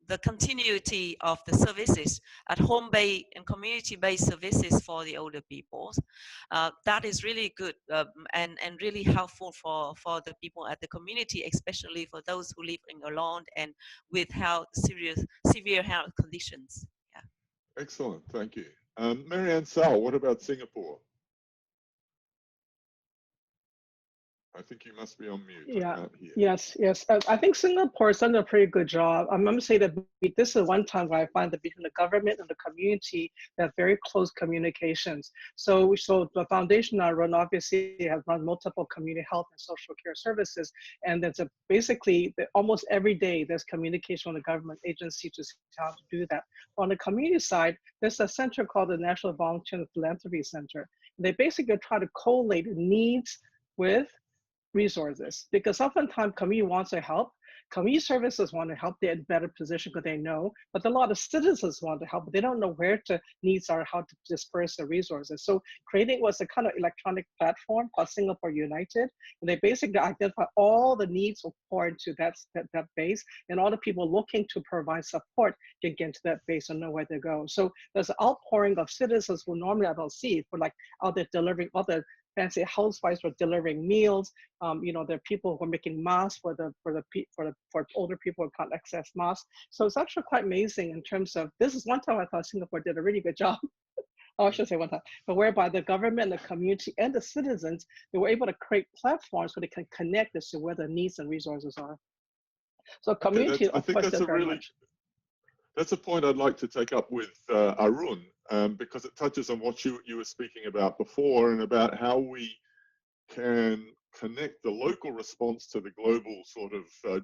the continuity of the services at home-based and community-based services for the older people. That is really good and really helpful for the people at the community, especially for those who live alone and with severe health conditions. Yeah. Excellent, thank you. Marianne Sal, what about Singapore? I think you must be on mute. Yeah. Yes. I think Singapore has done a pretty good job. I'm going to say that this is one time where I find that between the government and the community, they have very close communications. So the foundation I run obviously has run multiple community health and social care services, and that's basically almost every day there's communication with the government agency to see how to do that. On the community side, there's a center called the National Volunteer and Philanthropy Center. They basically try to collate needs with resources, because oftentimes community wants to help, community services want to help, they're in a better position because they know, but a lot of citizens want to help, but they don't know where the needs are, how to disperse the resources. So creating was a kind of electronic platform called Singapore United, and they basically identify all the needs will pour into that base, and all the people looking to provide support can get into that base and know where to go. So there's an outpouring of citizens who normally I don't see, for like out there delivering other fancy housewives for delivering meals. There are people who are making masks for older people who can't access masks. So it's actually quite amazing in terms of, this is one time I thought Singapore did a really good job. Oh, I should say one time, but whereby the government, the community, and the citizens, they were able to create platforms where they can connect as to where the needs and resources are. So community, I think that's a point I'd like to take up with Arun, because it touches on what you were speaking about before, and about how we can connect the local response to the global sort of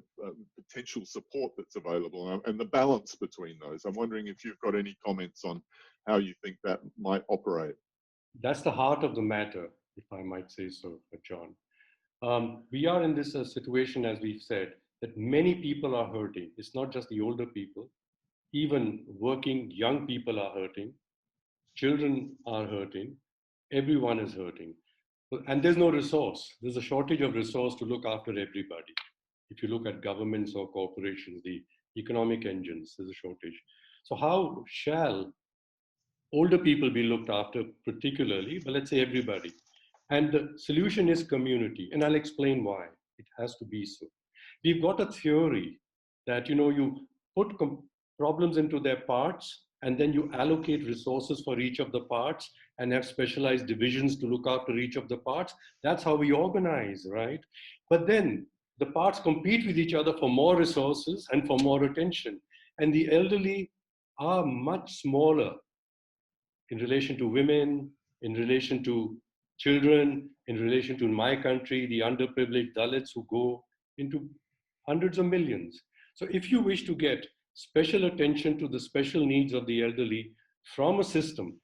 potential support that's available, and the balance between those. I'm wondering if you've got any comments on how you think that might operate. That's the heart of the matter, if I might say so, John. We are in this situation, as we've said, that many people are hurting. It's not just the older people. Even working young people are hurting. Children are hurting. Everyone is hurting. And there's no resource. There's a shortage of resource to look after everybody. If you look at governments or corporations, the economic engines, there's a shortage. So how shall older people be looked after particularly? But let's say everybody. And the solution is community. And I'll explain why it has to be so. We've got a theory that, you put problems into their parts, and then you allocate resources for each of the parts and have specialized divisions to look after each of the parts. That's how we organize, right? But then the parts compete with each other for more resources and for more attention. And the elderly are much smaller in relation to women, in relation to children, in relation to my country, the underprivileged Dalits who go into hundreds of millions. So if you wish to get special attention to the special needs of the elderly from a system,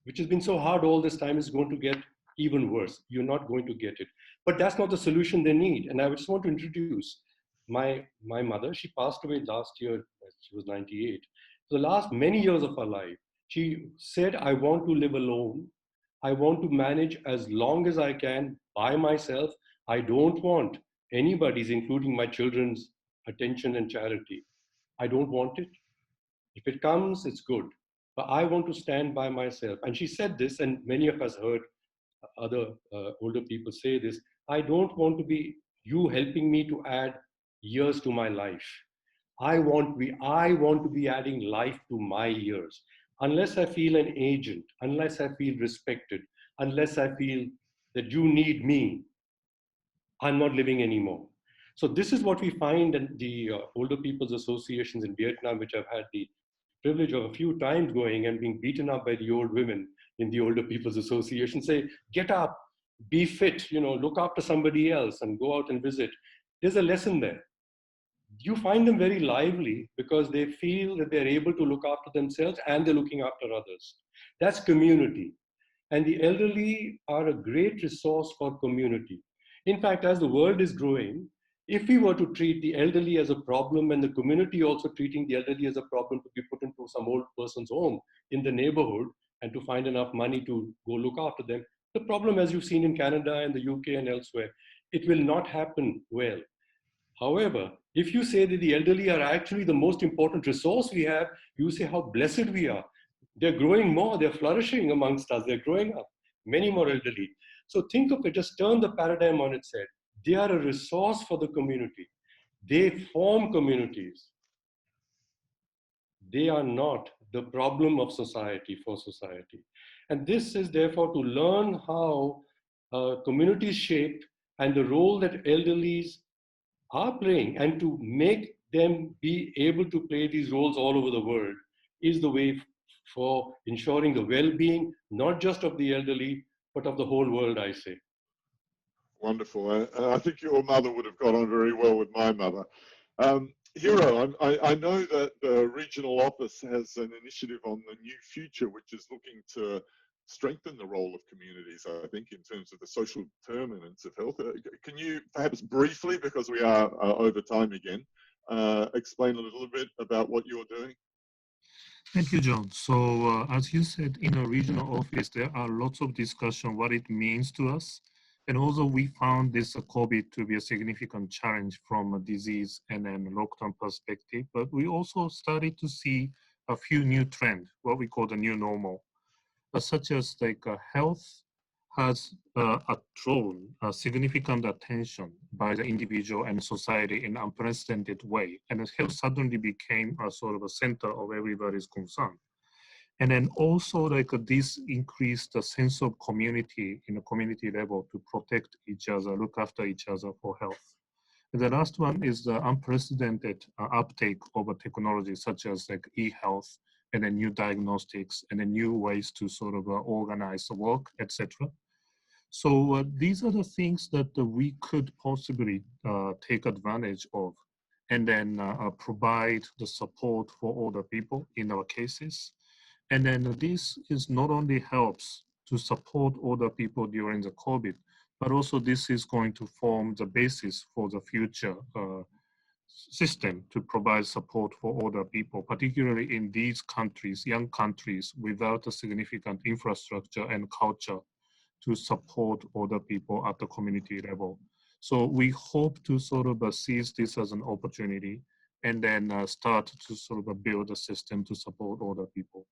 which has been so hard all this time, is going to get even worse. You're not going to get it. But that's not the solution they need. And I just want to introduce my mother. She passed away last year. She was 98. For the last many years of her life, she said, I want to live alone. I want to manage as long as I can by myself. I don't want anybody's, including my children's, attention and charity. I don't want it. If it comes, it's good. But I want to stand by myself. And she said this, and many of us heard other older people say this, I don't want to be you helping me to add years to my life. I want to be adding life to my years. Unless I feel an agent, unless I feel respected, unless I feel that you need me, I'm not living anymore. So this is what we find in the older people's associations in Vietnam, which I've had the privilege of a few times going and being beaten up by the old women in the older people's association, say, get up, be fit, look after somebody else and go out and visit. There's a lesson there. You find them very lively because they feel that they're able to look after themselves and they're looking after others. That's community. And the elderly are a great resource for community. In fact, as the world is growing, if we were to treat the elderly as a problem and the community also treating the elderly as a problem to be put into some old person's home in the neighborhood and to find enough money to go look after them, the problem, as you've seen in Canada and the UK and elsewhere, it will not happen well. However, if you say that the elderly are actually the most important resource we have, you say how blessed we are. They're growing more, they're flourishing amongst us, they're growing up, many more elderly. So think of it, just turn the paradigm on its head. They are a resource for the community. They form communities. They are not the problem of society for society. And this is therefore to learn how communities shape and the role that elderlies are playing and to make them be able to play these roles all over the world is the way for ensuring the well-being, not just of the elderly, but of the whole world, I say. Wonderful. I think your mother would have got on very well with my mother. Hiro, I know that the regional office has an initiative on the new future, which is looking to strengthen the role of communities, I think, in terms of the social determinants of health. Can you perhaps briefly, because we are over time again, explain a little bit about what you're doing? Thank you, John. So as you said, in a regional office, there are lots of discussion what it means to us. And also we found this COVID to be a significant challenge from a disease and then long-term perspective. But we also started to see a few new trends, what we call the new normal, such as like health has drawn significant attention by the individual and society in an unprecedented way. And health suddenly became a sort of a center of everybody's concern. And then also like this increased the sense of community in a community level to protect each other, look after each other for health. And the last one is the unprecedented uptake of a technology such as like e-health and then new diagnostics and then new ways to sort of organize the work, etc. So these are the things that we could possibly take advantage of and then provide the support for all the people in our cases. And then this is not only helps to support other people during the COVID, but also this is going to form the basis for the future system to provide support for other people, particularly in these countries, young countries, without a significant infrastructure and culture to support other people at the community level. So we hope to sort of seize this as an opportunity and then start to sort of build a system to support other people.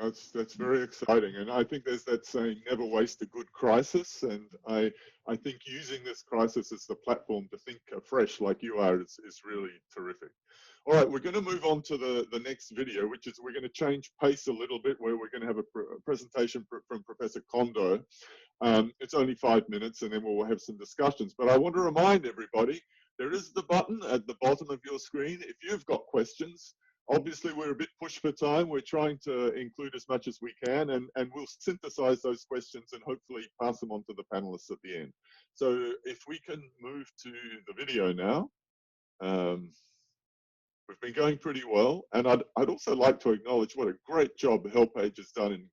That's very exciting, and I think there's that saying, never waste a good crisis, and I think using this crisis as the platform to think afresh like you are is really terrific. All right, we're going to move on to the next video, which is we're going to change pace a little bit, where we're going to have a presentation from Professor Kondo. It's only 5 minutes, and then we'll have some discussions, but I want to remind everybody, there is the button at the bottom of your screen. If you've got questions, obviously, we're a bit pushed for time. We're trying to include as much as we can, and we'll synthesize those questions and hopefully pass them on to the panelists at the end. So if we can move to the video now. We've been going pretty well, and I'd also like to acknowledge what a great job HelpAge has done in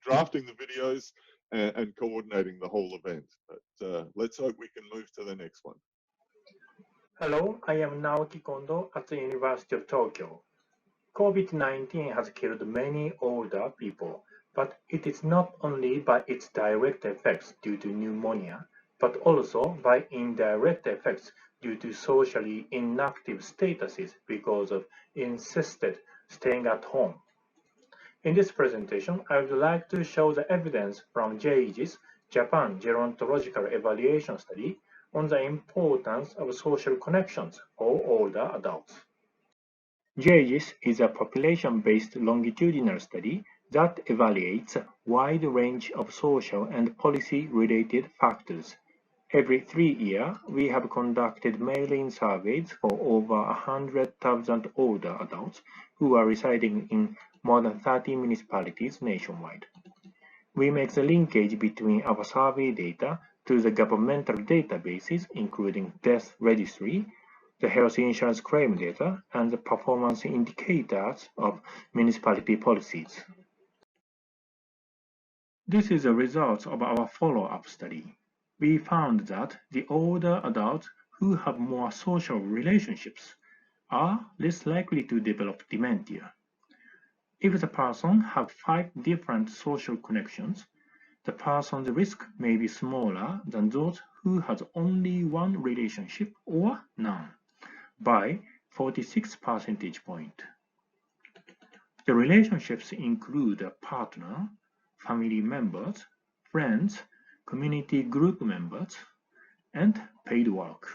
drafting the videos and coordinating the whole event. But let's hope we can move to the next one. Hello, I am Naoki Kondo at the University of Tokyo. COVID-19 has killed many older people, but it is not only by its direct effects due to pneumonia, but also by indirect effects due to socially inactive statuses because of insisted staying at home. In this presentation, I would like to show the evidence from JAGES, Japan Gerontological Evaluation Study, on the importance of social connections for older adults. JAGES is a population-based longitudinal study that evaluates a wide range of social and policy-related factors. Every 3 years, we have conducted mail-in surveys for over 100,000 older adults who are residing in more than 30 municipalities nationwide. We make the linkage between our survey data to the governmental databases, including death registry, the health insurance claim data, and the performance indicators of municipality policies. This is the result of our follow-up study. We found that the older adults who have more social relationships are less likely to develop dementia. If the person has 5 different social connections, the person's risk may be smaller than those who has only 1 relationship or none, by 46 percentage points. The relationships include a partner, family members, friends, community group members, and paid work.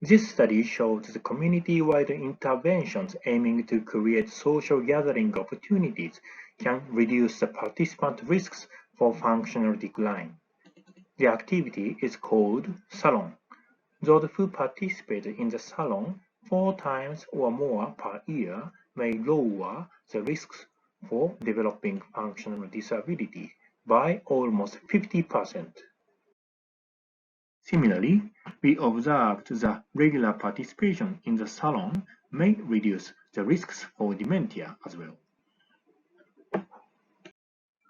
This study shows the community-wide interventions aiming to create social gathering opportunities can reduce the participant risks for functional decline. The activity is called salon. Those who participate in the salon 4 times or more per year may lower the risks for developing functional disability by almost 50%. Similarly, we observed that regular participation in the salon may reduce the risks for dementia as well.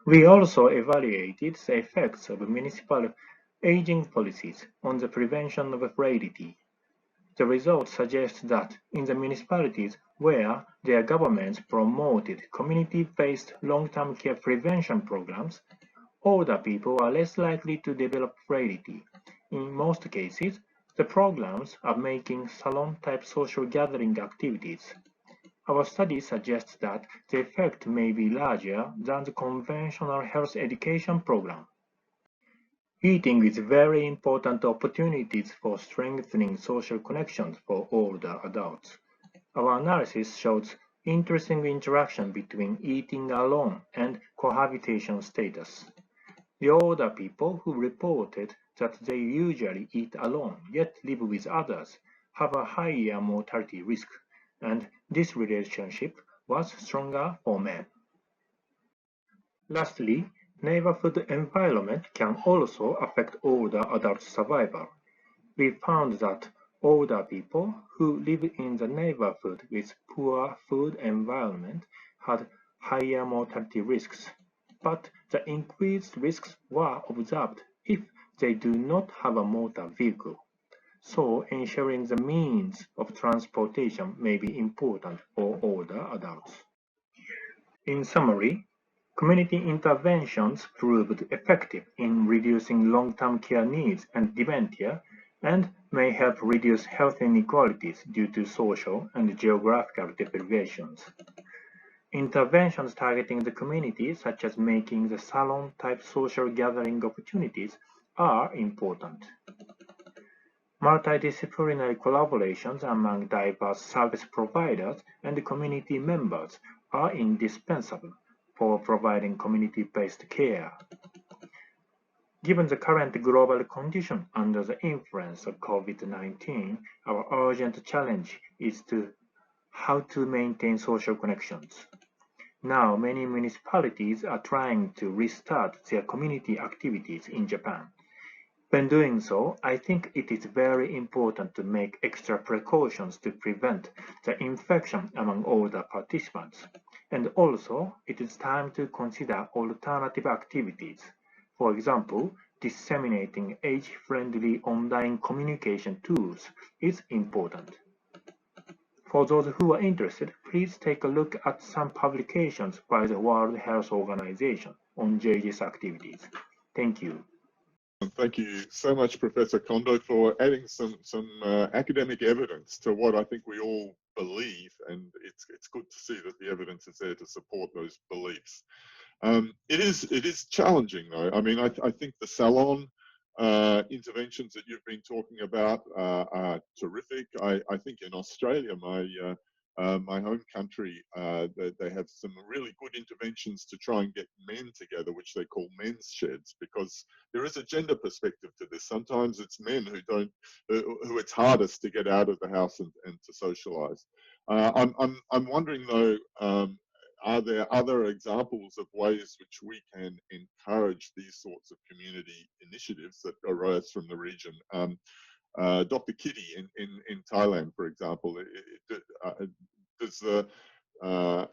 We also evaluated the effects of municipal aging policies on the prevention of frailty. The results suggest that in the municipalities where their governments promoted community-based long-term care prevention programs, older people are less likely to develop frailty. In most cases, the programs are making salon-type social gathering activities. Our study suggests that the effect may be larger than the conventional health education program. Eating is very important opportunities for strengthening social connections for older adults. Our analysis shows interesting interaction between eating alone and cohabitation status. The older people who reported that they usually eat alone yet live with others have a higher mortality risk, and this relationship was stronger for men. Lastly, neighborhood environment can also affect older adult survival. We found that older people who live in the neighborhood with poor food environment had higher mortality risks, but the increased risks were observed if they do not have a motor vehicle. So ensuring the means of transportation may be important for older adults. In summary, community interventions proved effective in reducing long-term care needs and dementia, and may help reduce health inequalities due to social and geographical deprivations. Interventions targeting the community, such as making the salon-type social gathering opportunities, are important. Multidisciplinary collaborations among diverse service providers and community members are indispensable for providing community-based care. Given the current global condition under the influence of COVID-19, our urgent challenge is how to maintain social connections. Now, many municipalities are trying to restart their community activities in Japan. When doing so, I think it is very important to make extra precautions to prevent the infection among older participants. And also, it is time to consider alternative activities. For example, disseminating age-friendly online communication tools is important. For those who are interested, please take a look at some publications by the World Health Organization on JAGES activities. Thank you. Thank you so much, Professor Kondo, for adding some academic evidence to what I think we all believe, and it's good to see that the evidence is there to support those beliefs. It is challenging though. I mean, I think the salon interventions that you've been talking about are terrific. I think in Australia, my home country, they have some really good interventions to try and get men together, which they call men's sheds, because there is a gender perspective to this. Sometimes it's men who it's hardest to get out of the house and to socialise. I'm wondering though, are there other examples of ways which we can encourage these sorts of community initiatives that arise from the region? Dr. Kitty in Thailand, for example, does the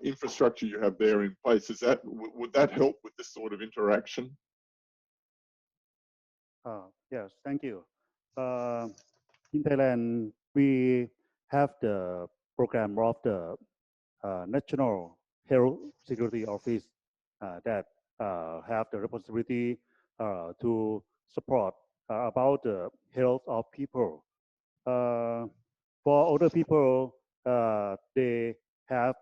infrastructure you have there in place, would that help with this sort of interaction? Yes, thank you. In Thailand, we have the program of the National Health Security Office that have the responsibility to support about the health of people. For older people, they have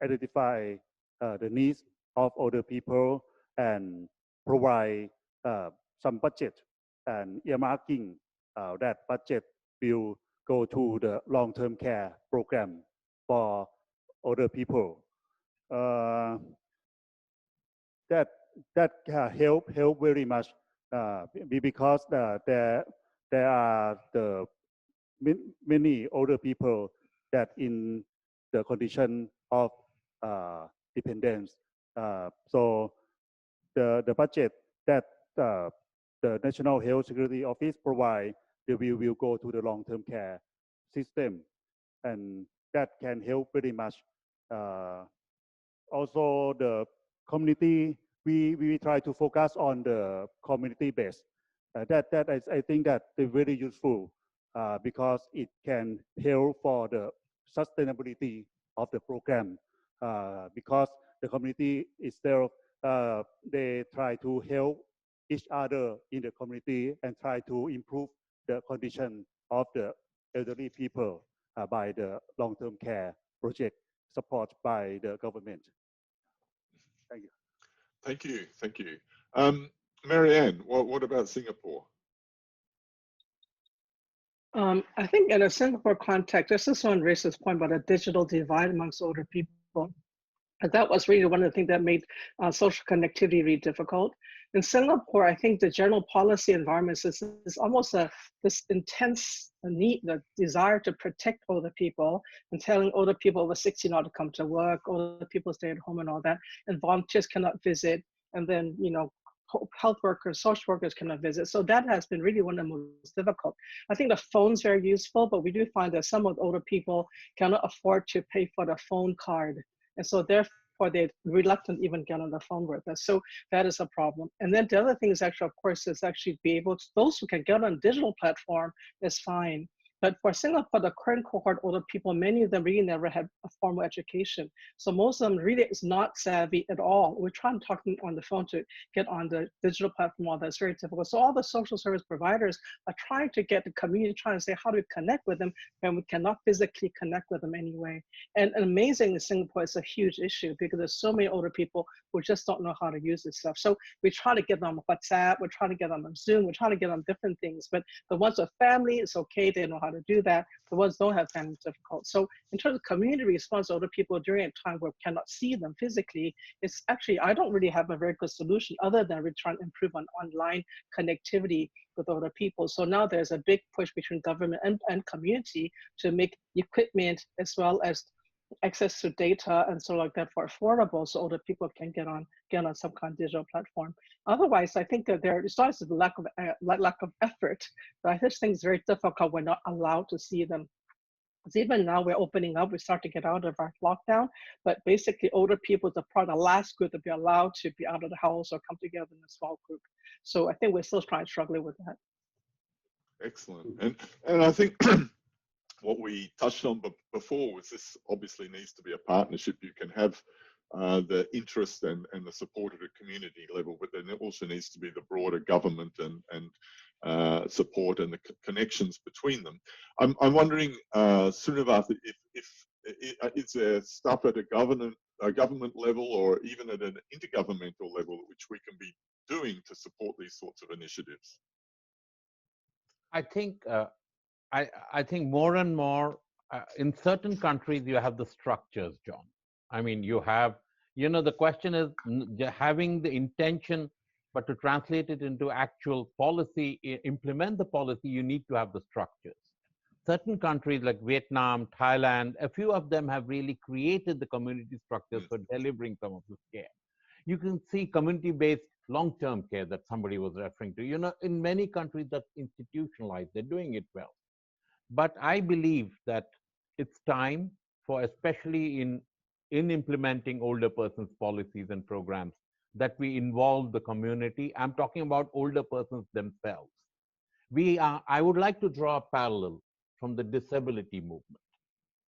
identify the needs of older people and provide some budget and earmarking that budget will go to the long-term care program for older people. That help very much because there are the many older people that in the condition of dependence. So the budget that the National Health Security Office provide, will go to the long-term care system, and that can help very much. Also, the community, we try to focus on the community base. I think that is very useful because it can help for the sustainability of the program. Because the community itself, they try to help each other in the community and try to improve the condition of the elderly people by the long-term care project supported by the government. Thank you. Thank you, thank you. Marianne, what about Singapore? I think in a Singapore context, this is one racist point about a digital divide amongst older people. And that was really one of the things that made social connectivity really difficult. In Singapore, I think the general policy environment is almost this intense need, the desire to protect older people and telling older people over 60 not to come to work, older people stay at home and all that, and volunteers cannot visit, and then, you know, health workers, social workers cannot visit. So that has been really one of the most difficult. I think the phone's very useful, but we do find that some of the older people cannot afford to pay for the phone card. And so therefore they're reluctant to even get on the phone with us. So that is a problem. And then the other thing is actually, of course, is actually be able to, those who can get on a digital platform is fine. But for Singapore, the current cohort older people, many of them really never had a formal education. So most of them really is not savvy at all. We're trying to talk on the phone to get on the digital platform, all that's very difficult. So all the social service providers are trying to get the community, trying to say how do we connect with them, and we cannot physically connect with them anyway. And amazingly, Singapore is a huge issue because there's so many older people who just don't know how to use this stuff. So we try to get them on WhatsApp, we're trying to get them on Zoom, we're trying to get them on different things. But the ones with family, it's okay, they know how to do that. The ones don't have family, it's difficult. So in terms of community response to older people during a time where we cannot see them physically, it's actually, I don't really have a very good solution other than we're trying to improve on online connectivity with older people. So now there's a big push between government and community to make equipment as well as access to data and so like that for affordable, so older people can get on some kind of digital platform. Otherwise, I think that there starts with lack of effort, but I just think it's very difficult. We're not allowed to see them. Because even now we're opening up, we start to get out of our lockdown, but basically older people is probably the last group to be allowed to be out of the house or come together in a small group. So I think we're still struggling with that. Excellent, and I think what we touched on before was this obviously needs to be a partnership. You can have the interest and the support at a community level, but then it also needs to be the broader government and support and the connections between them. I'm wondering, Srinivas, if is there stuff at a government level or even at an intergovernmental level which we can be doing to support these sorts of initiatives? I think I think more and more in certain countries you have the structures, John. I mean, you have, you know, the question is having the intention, but to translate it into actual policy, implement the policy, you need to have the structures. Certain countries like Vietnam, Thailand, a few of them have really created the community structures for delivering some of this care. You can see community-based long-term care that somebody was referring to. You know, in many countries that's institutionalized, they're doing it well. But I believe that it's time for, especially in implementing older persons policies and programs, that we involve the community. I'm talking about older persons themselves. I would like to draw a parallel from the disability movement,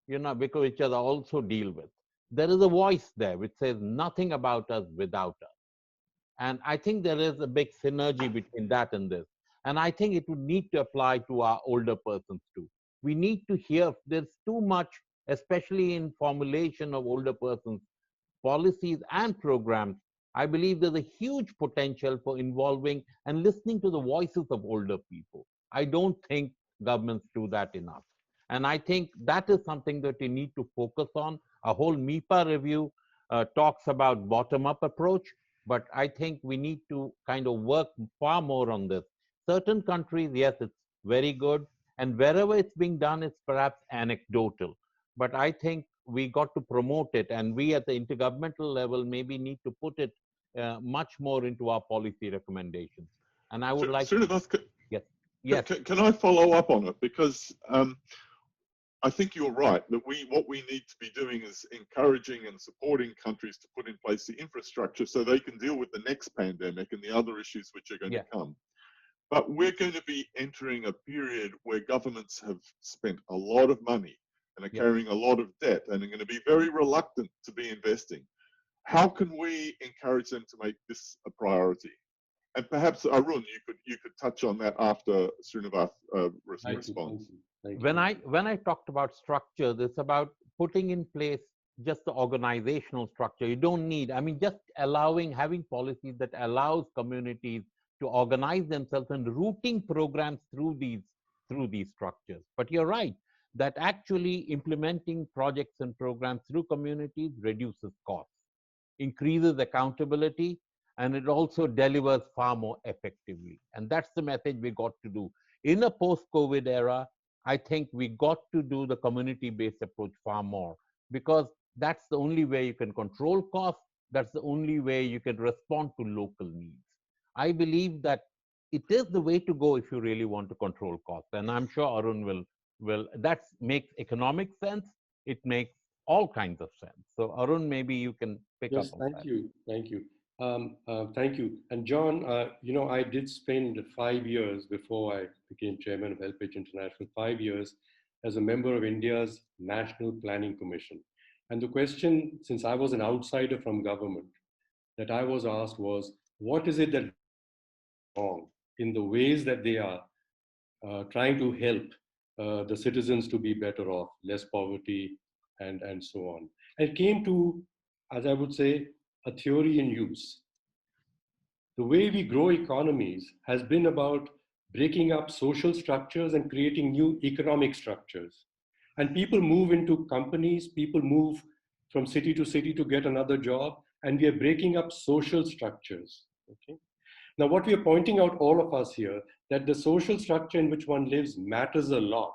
you know, because which others also deal with. There is a voice there which says nothing about us without us. And I think there is a big synergy between that and this. And I think it would need to apply to our older persons too. We need to hear, there's too much, especially in formulation of older persons policies and programs. I believe there's a huge potential for involving and listening to the voices of older people. I don't think governments do that enough. And I think that is something that we need to focus on. A whole MIPA review talks about bottom-up approach, but I think we need to kind of work far more on this. Certain countries, yes, it's very good. And wherever it's being done, it's perhaps anecdotal. But I think we got to promote it. And we at the intergovernmental level maybe need to put it much more into our policy recommendations. And I would like Srinivas, yes. Yes. Can I follow up on it? Because I think you're right that what we need to be doing is encouraging and supporting countries to put in place the infrastructure so they can deal with the next pandemic and the other issues which are going to come. But we're going to be entering a period where governments have spent a lot of money and are carrying a lot of debt and are going to be very reluctant to be investing. How can we encourage them to make this a priority? And perhaps Arun, you could touch on that after Srinivas' response. When I talked about structure, it's about putting in place just the organizational structure. You don't need, I mean, just having policies that allows communities to organize themselves and routing programs through these structures. But you're right that actually implementing projects and programs through communities reduces costs, increases accountability, and it also delivers far more effectively. And that's the message we got to do. In a post-COVID era, I think we got to do the community-based approach far more, because that's the only way you can control costs. That's the only way you can respond to local needs. I believe that it is the way to go if you really want to control costs. And I'm sure Arun will that makes economic sense. It makes all kinds of sense. So Arun, maybe you can pick up on that. Thank you. Thank you. And John, you know, I did spend 5 years before I became chairman of HelpAge International, 5 years as a member of India's National Planning Commission. And the question, since I was an outsider from government, that I was asked was, what is it that is wrong in the ways that they are trying to help the citizens to be better off, less poverty, and so on. And it came to, as I would say, a theory in use. The way we grow economies has been about breaking up social structures and creating new economic structures. And people move into companies, people move from city to city to get another job, and we are breaking up social structures. Okay? Now, what we are pointing out, all of us here, that the social structure in which one lives matters a lot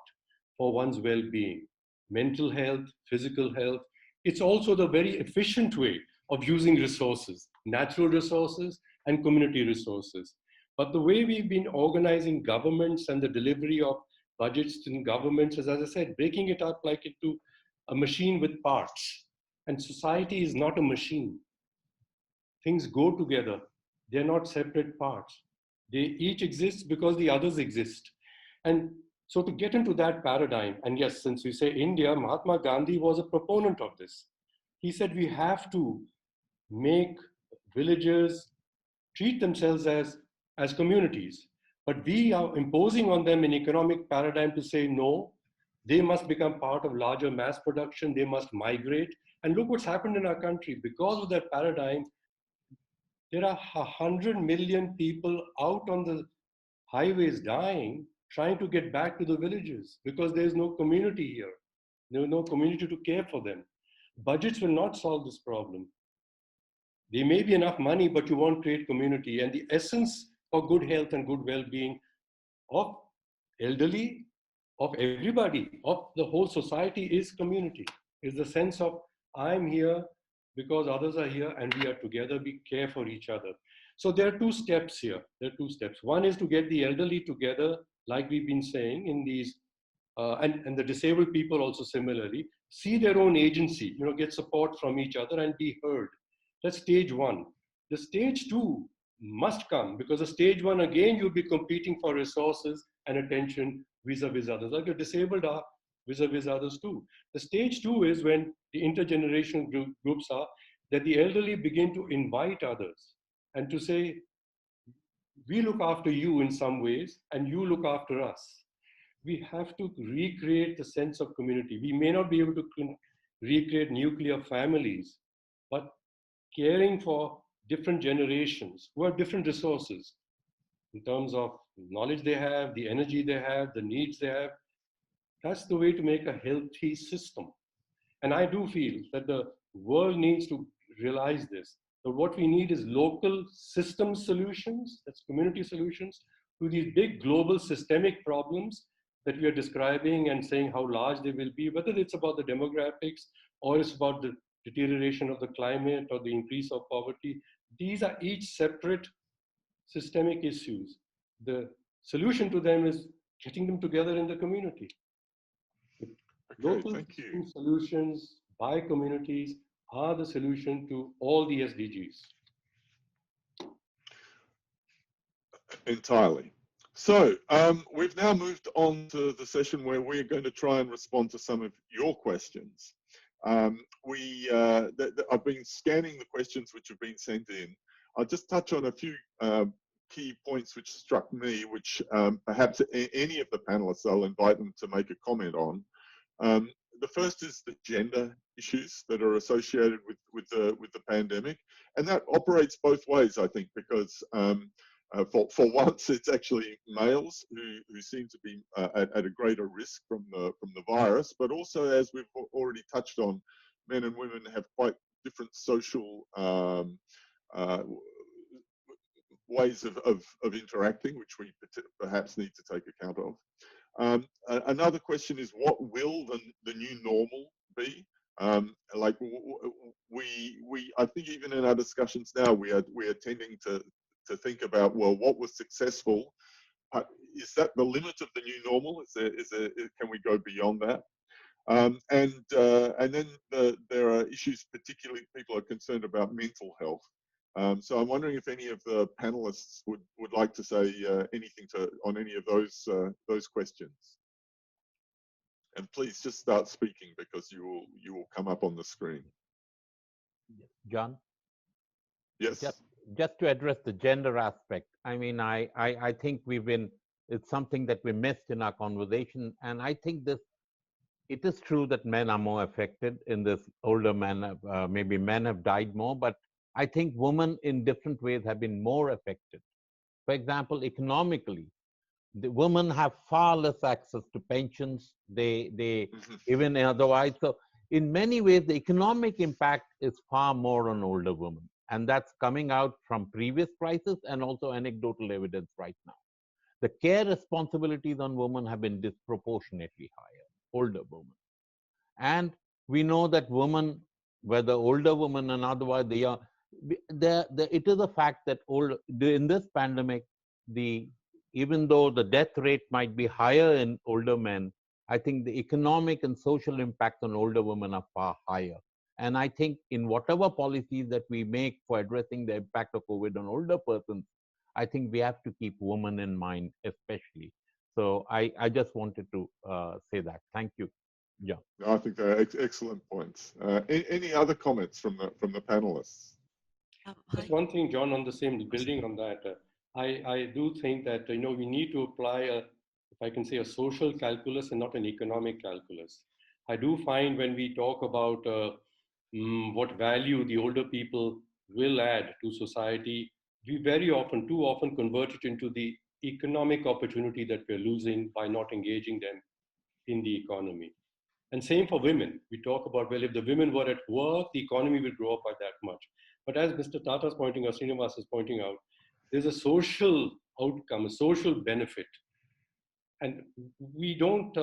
for one's well-being, mental health, physical health. It's also the very efficient way of using resources, natural resources and community resources. But the way we've been organizing governments and the delivery of budgets in governments is, as I said, breaking it up like into a machine with parts. And society is not a machine. Things go together. They're not separate parts. They each exist because the others exist. And so to get into that paradigm, and yes, since we say India, Mahatma Gandhi was a proponent of this. He said we have to make villagers treat themselves as communities. But we are imposing on them an economic paradigm to say, no, they must become part of larger mass production, they must migrate. And look what's happened in our country. Because of that paradigm, there are 100 million people out on the highways dying, trying to get back to the villages because there's no community here. There's no community to care for them. Budgets will not solve this problem. There may be enough money, but you won't create community. And the essence for good health and good well-being of elderly, of everybody, of the whole society is community, is the sense of I'm here because others are here and we are together, we care for each other. So there are two steps here. There are two steps. One is to get the elderly together, like we've been saying in these, and the disabled people also similarly, see their own agency, get support from each other and be heard. That's stage one. The stage two must come because the stage one, again, you'll be competing for resources and attention vis-a-vis others, like the disabled are vis-a-vis others too. The stage two is when the intergenerational groups are, that the elderly begin to invite others and to say, we look after you in some ways and you look after us. We have to recreate the sense of community. We may not be able to recreate nuclear families, but caring for different generations who have different resources in terms of knowledge they have, the energy they have, the needs they have. That's the way to make a healthy system. And I do feel that the world needs to realize this. But what we need is local system solutions, that's community solutions, to these big global systemic problems that we are describing and saying how large they will be, whether it's about the demographics or it's about the deterioration of the climate or the increase of poverty. These are each separate systemic issues. The solution to them is getting them together in the community. Local solutions by communities are the solution to all the SDGs. Entirely. So we've now moved on to the session where we're going to try and respond to some of your questions. I've been scanning the questions which have been sent in. I'll just touch on a few key points which struck me, which perhaps any of the panelists, I'll invite them to make a comment on. The first is the gender issues that are associated with the pandemic, and that operates both ways, I think, because for once it's actually males who seem to be at a greater risk from the virus, but also, as we've already touched on, men and women have quite different social ways of interacting, which we perhaps need to take account of. Another question is, what will the new normal be? Like I think even in our discussions now, we are tending to think about, well, what was successful? Is that the limit of the new normal? Can we go beyond that? And then there are issues, particularly people are concerned about mental health. So I'm wondering if any of the panelists would like to say anything on any of those questions. And please just start speaking because you will come up on the screen. John? Yes. Just to address the gender aspect, I mean, I think it's something that we missed in our conversation, and I think it is true that men are more affected in this. Older men, maybe men have died more, but I think women in different ways have been more affected. For example, economically, the women have far less access to pensions. They even otherwise. So in many ways, the economic impact is far more on older women. And that's coming out from previous crises and also anecdotal evidence right now. The care responsibilities on women have been disproportionately higher, older women. And we know that women, whether older women and otherwise, it is a fact that in this pandemic, even though the death rate might be higher in older men, I think the economic and social impact on older women are far higher. And I think in whatever policies that we make for addressing the impact of COVID on older persons, I think we have to keep women in mind, especially. So I just wanted to say that. Thank you. Yeah. I think they're excellent points. Any other comments from the panelists? Just one thing, John, on the same, building on that. I do think that, you know, we need to apply if I can say, a social calculus and not an economic calculus. I do find when we talk about what value the older people will add to society, we very often, too often, convert it into the economic opportunity that we're losing by not engaging them in the economy. And same for women. We talk about, well, if the women were at work, the economy will grow up by that much. But as Mr. Tata is pointing out, Srinivas is pointing out, there's a social outcome, a social benefit. And we don't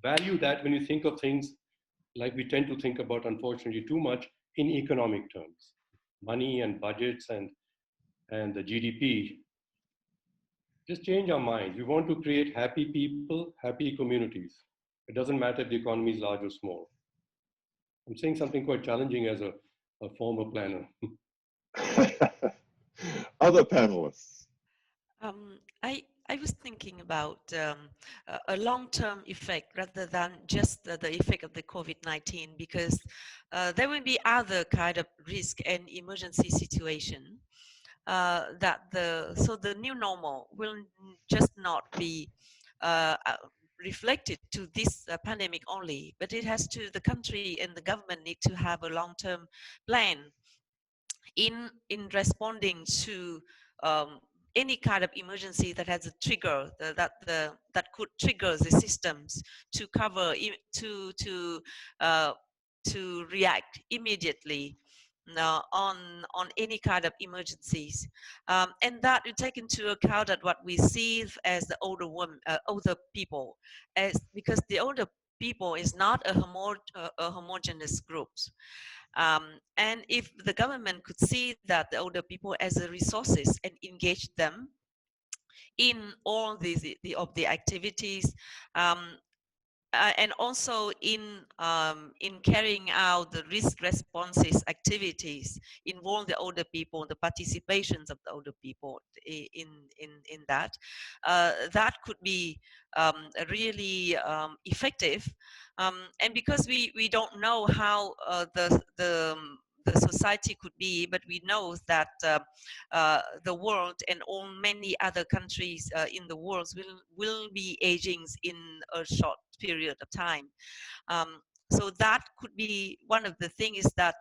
value that when you think of things like we tend to think about, unfortunately, too much in economic terms. Money and budgets and the GDP. Just change our mind. We want to create happy people, happy communities. It doesn't matter if the economy is large or small. I'm saying something quite challenging as a former planner. Other panelists. I was thinking about a long-term effect rather than just the effect of the COVID-19, because there will be other kind of risk and emergency situation so the new normal will just not be reflected to this pandemic only, but it has to, the country and the government need to have a long-term plan in responding to any kind of emergency that has a trigger that could trigger the systems to cover to react immediately on any kind of emergencies, and that you take into account that what we see as the older people, because the older people is not a homogeneous groups. And if the government could see that the older people as a resources and engage them in all the activities, and also in carrying out the risk responses activities, involve the older people, the participations of the older people in that, that could be really effective. And because we don't know how the society could be, but we know that the world and many other countries in the world will be aging in a short period of time. So that could be one of the things that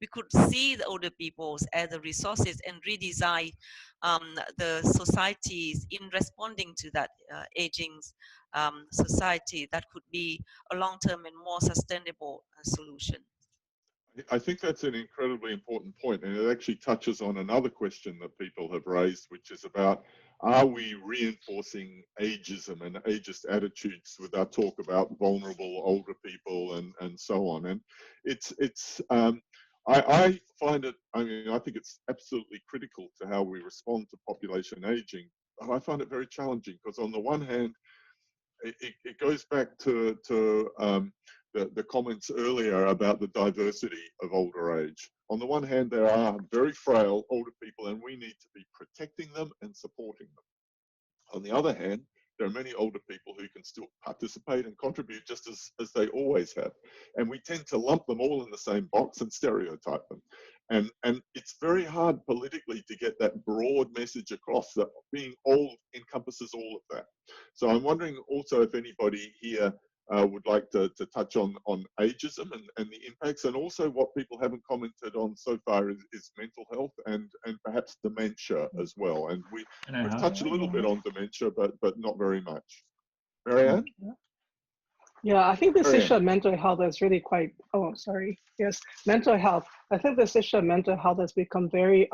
we could see the older peoples as the resources and redesign the societies in responding to that aging society. That could be a long-term and more sustainable solution. I think that's an incredibly important point, and it actually touches on another question that people have raised, which is about, are we reinforcing ageism and ageist attitudes with our talk about vulnerable older people and so on? And I find it, I mean, I think it's absolutely critical to how we respond to population aging, but I find it very challenging because on the one hand, it goes back to the comments earlier about the diversity of older age. On the one hand, there are very frail older people and we need to be protecting them and supporting them. On the other hand, there are many older people who can still participate and contribute just as they always have. And we tend to lump them all in the same box and stereotype them. And it's very hard politically to get that broad message across that being old encompasses all of that. So I'm wondering also if anybody here would like to touch on ageism and the impacts, and also what people haven't commented on so far is mental health and perhaps dementia as well. And we've touched a little bit on dementia, but not very much. Marianne? Yeah, I think this issue of mental health is really quite, yes, mental health. I think this issue of mental health has become very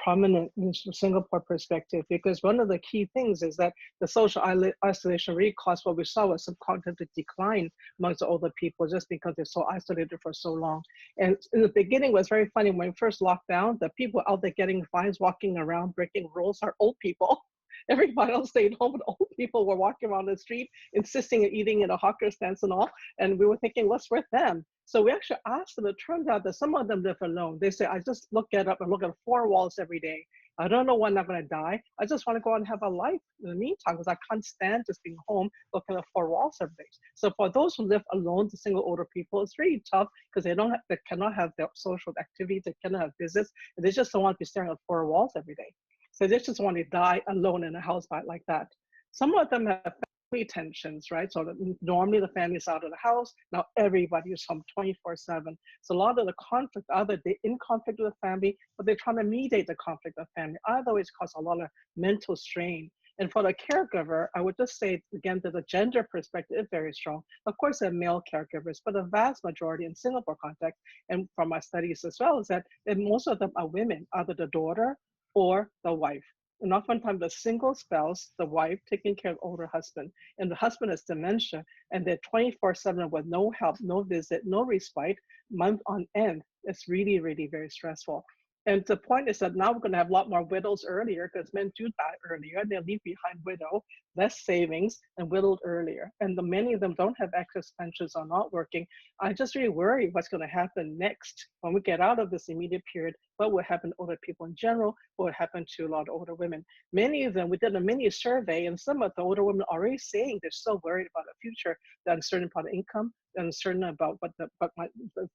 prominent in Singapore perspective, because one of the key things is that the social isolation really caused what we saw was some cognitive decline amongst the older people just because they're so isolated for so long. And in the beginning, it was very funny when we first locked down, the people out there getting fines, walking around, breaking rules are old people. Everybody else stayed home, but old people were walking around the street, insisting on eating in a hawker stands and all. And we were thinking, what's with them? So we actually asked them. It turns out that some of them live alone. They say, I just look at four walls every day. I don't know when I'm going to die. I just want to go out and have a life in the meantime, because I can't stand just being home looking at four walls every day. So for those who live alone, the single older people, it's really tough because they cannot have their social activities, they cannot have visits, and they just don't want to be staring at four walls every day. So they just want to die alone in a house like that. Some of them have family tensions, right? So normally the family is out of the house. Now everybody is home 24/7. So a lot of the conflict, either they're in conflict with the family, but they're trying to mediate the conflict of family. Either way, it's caused a lot of mental strain. And for the caregiver, I would just say, again, that the gender perspective is very strong. Of course, there are male caregivers, but the vast majority in Singapore context, and from my studies as well, is that most of them are women, either the daughter or the wife. And oftentimes the single spouse, the wife, taking care of older husband, and the husband has dementia, and they're 24/7 with no help, no visit, no respite, month on end. It's really, really very stressful. And the point is that now we're going to have a lot more widows earlier because men do die earlier. They leave behind widow, less savings, and widowed earlier. And many of them don't have access pensions, are not working. I just really worry what's going to happen next when we get out of this immediate period. What will happen to older people in general? What will happen to a lot of older women? Many of them, we did a mini survey, and some of the older women are already saying they're so worried about the future, the uncertain about income, uncertain about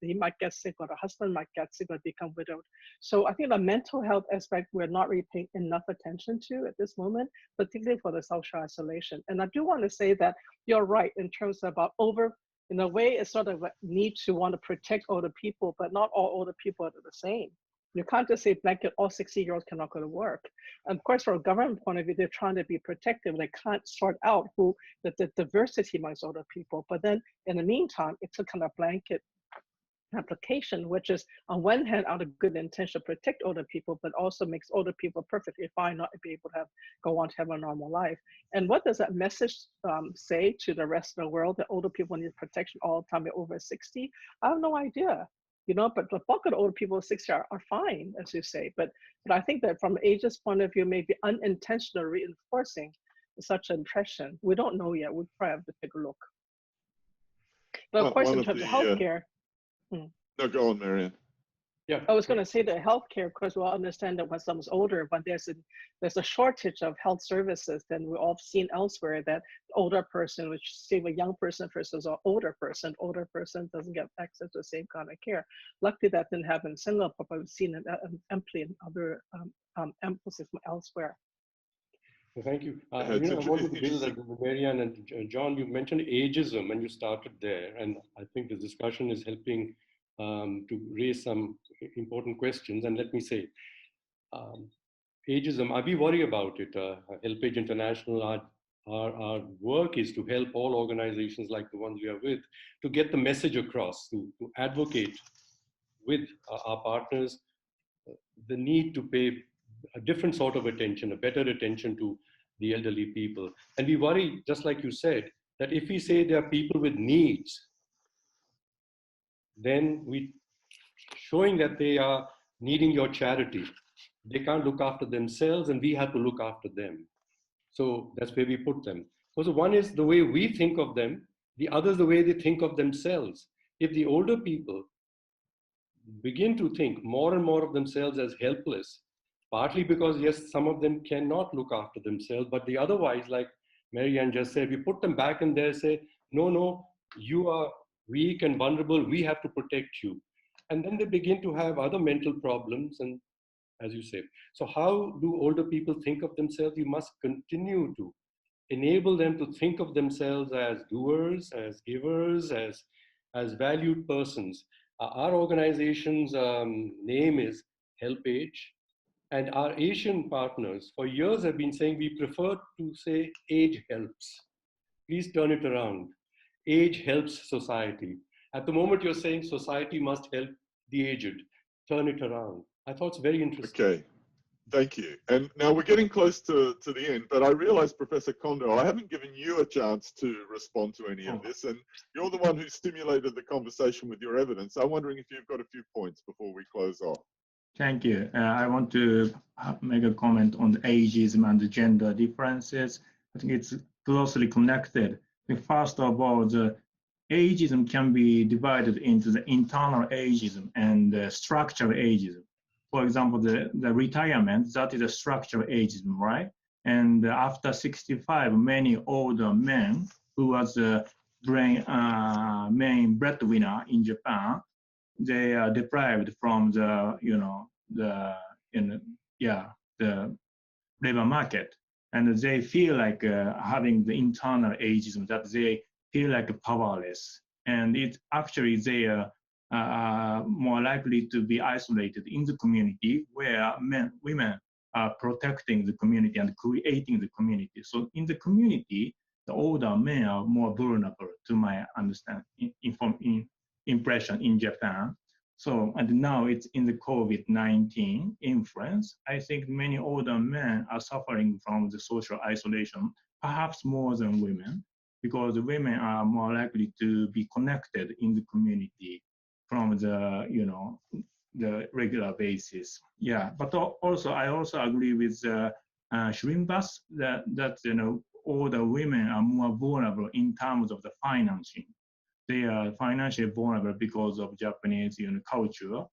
he might get sick or the husband might get sick or become widowed. So I think the mental health aspect we're not really paying enough attention to at this moment, particularly for the social isolation. And I do want to say that you're right in terms of about in a way, it's sort of a need to want to protect older people, but not all older people are the same. You can't just say blanket all 60-year-olds cannot go to work. And of course, from a government point of view, they're trying to be protective. They can't sort out the diversity amongst older people. But then in the meantime, it's a kind of blanket application, which is on one hand out of good intention to protect older people, but also makes older people perfectly fine not to be able to go on to have a normal life. And what does that message say to the rest of the world, that older people need protection all the time, they're over 60? I have no idea. But the bulk of the older people 60 are fine, as you say. But I think that from age's point of view, maybe unintentionally reinforcing such an impression. We don't know yet. We probably have to take a look. But of course, in terms of healthcare. No, go on, Marianne. Yeah, I was going to say that healthcare, of course, we all understand that when someone's older, but there's a shortage of health services. Then we all seen elsewhere that older person, which say a young person versus an older person doesn't get access to the same kind of care. Luckily, that didn't happen in Singapore, but we've seen it amply in other emphasis elsewhere. Well, thank you. I wanted to build on Marianne and John. You mentioned ageism, and you started there, and I think the discussion is helping to raise some important questions. And let me say, ageism, we worry about it. HelpAge International, our work is to help all organizations like the ones we are with to get the message across, to advocate with our partners the need to pay a different sort of attention, a better attention to the elderly people. And we worry, just like you said, that if we say there are people with needs, then we showing that they are needing your charity. They can't look after themselves, and we have to look after them. So that's where we put them. So one is the way we think of them, the other is the way they think of themselves. If the older people begin to think more and more of themselves as helpless, partly because, yes, some of them cannot look after themselves, but the otherwise, like Marianne just said, we put them back in there, say, no, you are weak and vulnerable, we have to protect you. And then they begin to have other mental problems, and as you say. So how do older people think of themselves? You must continue to enable them to think of themselves as doers, as givers, as valued persons. Our organization's name is HelpAge, and our Asian partners for years have been saying we prefer to say age helps. Please turn it around. Age helps society. At the moment you're saying society must help the aged. Turn it around. I thought it's very interesting. Okay, thank you. And now we're getting close to the end, but I realize, Professor Kondo, I haven't given you a chance to respond to any of this, and you're the one who stimulated the conversation with your evidence. I'm wondering if you've got a few points before we close off. Thank you. I want to make a comment on the ageism and the gender differences. I think it's closely connected. First of all, the ageism can be divided into the internal ageism and structural ageism. For example, the retirement, that is a structural ageism, right? And after 65, many older men who was the main breadwinner in Japan, they are deprived from the labor market, and they feel like having the internal ageism, that they feel like powerless, and it actually they are more likely to be isolated in the community where women are protecting the community and creating the community. So in the community, the older men are more vulnerable, to my understanding, impression in Japan. So, and now it's in the COVID-19 influence, I think many older men are suffering from the social isolation, perhaps more than women, because women are more likely to be connected in the community from the, the regular basis. Yeah, but also, I also agree with Srinivas that older women are more vulnerable in terms of the financing. They are financially vulnerable because of Japanese culture,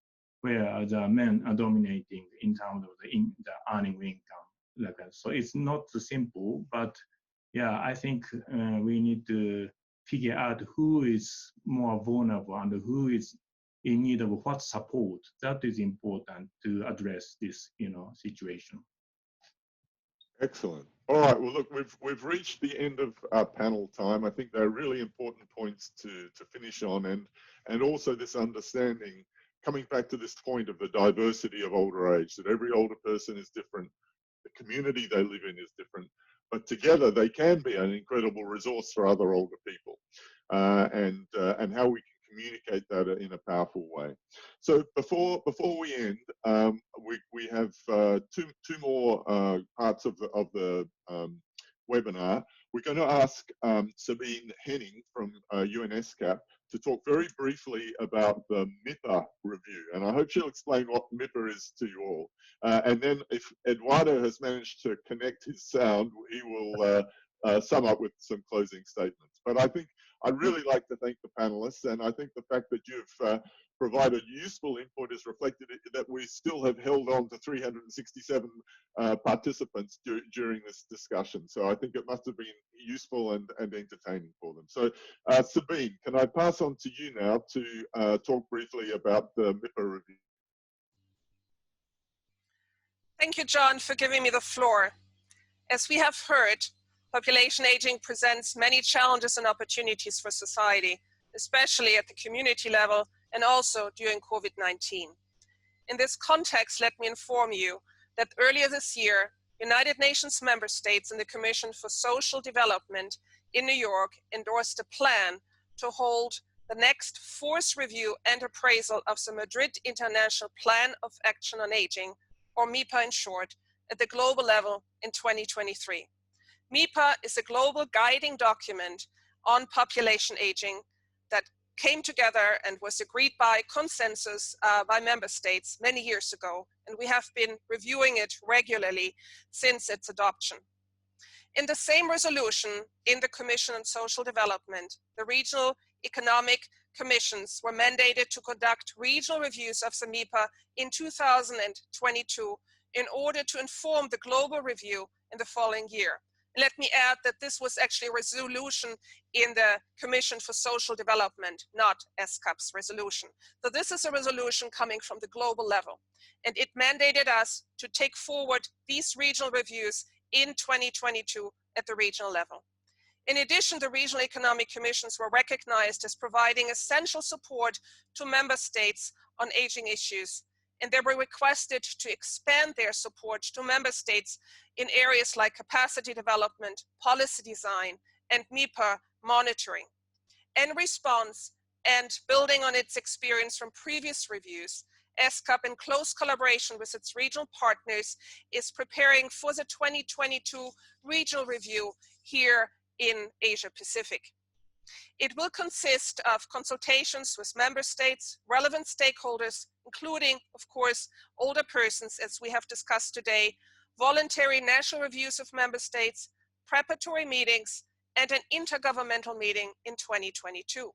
where the men are dominating in terms of the earning income. Like that. So it's not so simple, but yeah, I think we need to figure out who is more vulnerable and who is in need of what support. That is important to address this, situation. Excellent. All right. Well, look, we've reached the end of our panel time. I think they're really important points to finish on, and also this understanding, coming back to this point of the diversity of older age, that every older person is different, the community they live in is different, but together they can be an incredible resource for other older people, and how we can communicate that in a powerful way. So before we end, we have two more parts of the webinar. We're going to ask Sabine Henning from UNESCAP to talk very briefly about the MIPA review, and I hope she'll explain what MIPA is to you all. And then if Eduardo has managed to connect his sound, he will sum up with some closing statements. But I think I'd really like to thank the panelists, and I think the fact that you've provided useful input is reflected that we still have held on to 367 participants during this discussion. So I think it must have been useful and entertaining for them. So Sabine, can I pass on to you now to talk briefly about the MIPA review? Thank you, John, for giving me the floor. As we have heard, population aging presents many challenges and opportunities for society, especially at the community level and also during COVID-19. In this context, let me inform you that earlier this year, United Nations member states and the Commission for Social Development in New York endorsed a plan to hold the next fourth review and appraisal of the Madrid International Plan of Action on Aging, or MIPA in short, at the global level in 2023. MIPA is a global guiding document on population aging that came together and was agreed by consensus by member states many years ago, and we have been reviewing it regularly since its adoption. In the same resolution in the Commission on Social Development, the regional economic commissions were mandated to conduct regional reviews of the MIPA in 2022 in order to inform the global review in the following year. Let me add that this was actually a resolution in the Commission for Social Development, not ESCAP's resolution. So this is a resolution coming from the global level. And it mandated us to take forward these regional reviews in 2022 at the regional level. In addition, the regional economic commissions were recognized as providing essential support to member states on aging issues, and they were requested to expand their support to member states in areas like capacity development, policy design, and MIPA monitoring. In response, and building on its experience from previous reviews, ESCAP, in close collaboration with its regional partners, is preparing for the 2022 regional review here in Asia Pacific. It will consist of consultations with member states, relevant stakeholders, including, of course, older persons, as we have discussed today, voluntary national reviews of member states, preparatory meetings, and an intergovernmental meeting in 2022.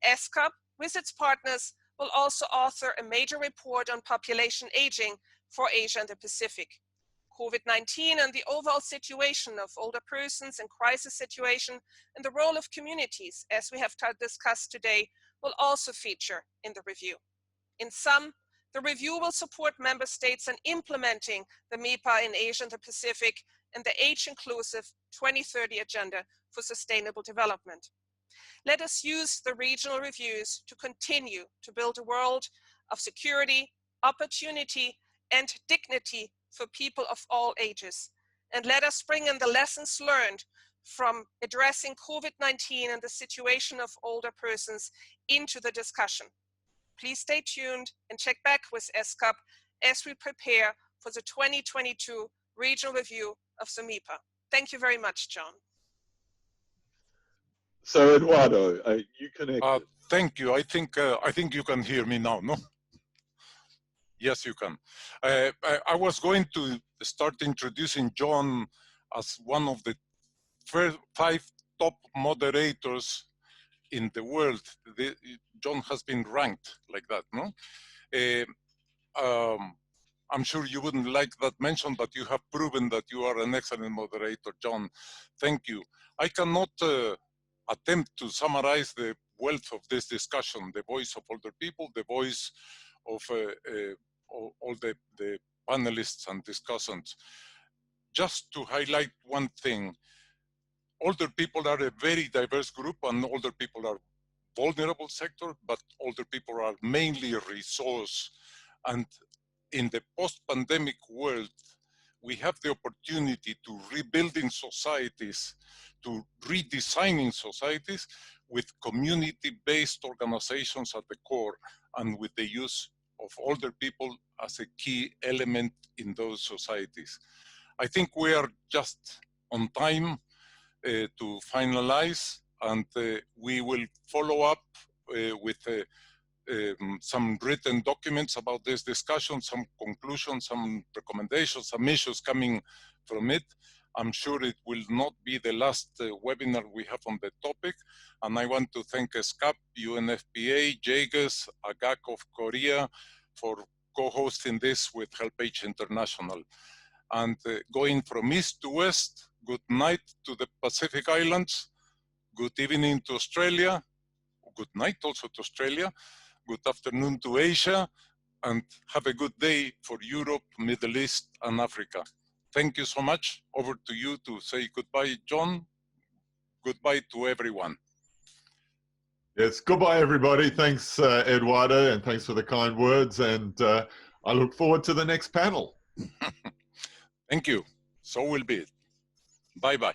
ESCAP, with its partners, will also author a major report on population aging for Asia and the Pacific. COVID-19 and the overall situation of older persons in crisis situation and the role of communities, as we have discussed today, will also feature in the review. In sum, The review will support member states in implementing the MIPA in Asia and the Pacific and the age-inclusive 2030 Agenda for Sustainable Development. Let us use the regional reviews to continue to build a world of security, opportunity, and dignity for people of all ages. And let us bring in the lessons learned from addressing COVID-19 and the situation of older persons into the discussion. Please stay tuned and check back with ESCAP as we prepare for the 2022 regional review of the MIPA. Thank you very much, John. So Eduardo, you connected. Thank you. I think you can hear me now, no? Yes, you can. I was going to start introducing John as one of the first 5 top moderators in the world. John has been ranked like that, no? I'm sure you wouldn't like that mention, but you have proven that you are an excellent moderator, John. Thank you. I cannot attempt to summarize the wealth of this discussion, the voice of older people, the voice of all the panelists and discussants. Just to highlight one thing, older people are a very diverse group, and older people are vulnerable sector, but older people are mainly a resource. And in the post-pandemic world, we have the opportunity to rebuilding societies, to redesigning societies with community-based organizations at the core and with the use of older people as a key element in those societies. I think we are just on time to finalize, and we will follow up with some written documents about this discussion, some conclusions, some recommendations, some issues coming from it. I'm sure it will not be the last webinar we have on the topic. And I want to thank ESCAP, UNFPA, JAGES, AGAC of Korea for co-hosting this with HelpAge International. And going from east to west, good night to the Pacific Islands, good evening to Australia, good night also to Australia, good afternoon to Asia, and have a good day for Europe, Middle East, and Africa. Thank you so much. Over to you to say goodbye, John. Goodbye to everyone. Yes, goodbye, everybody. Thanks, Eduardo, and thanks for the kind words. And I look forward to the next panel. Thank you. So will be it. Bye-bye.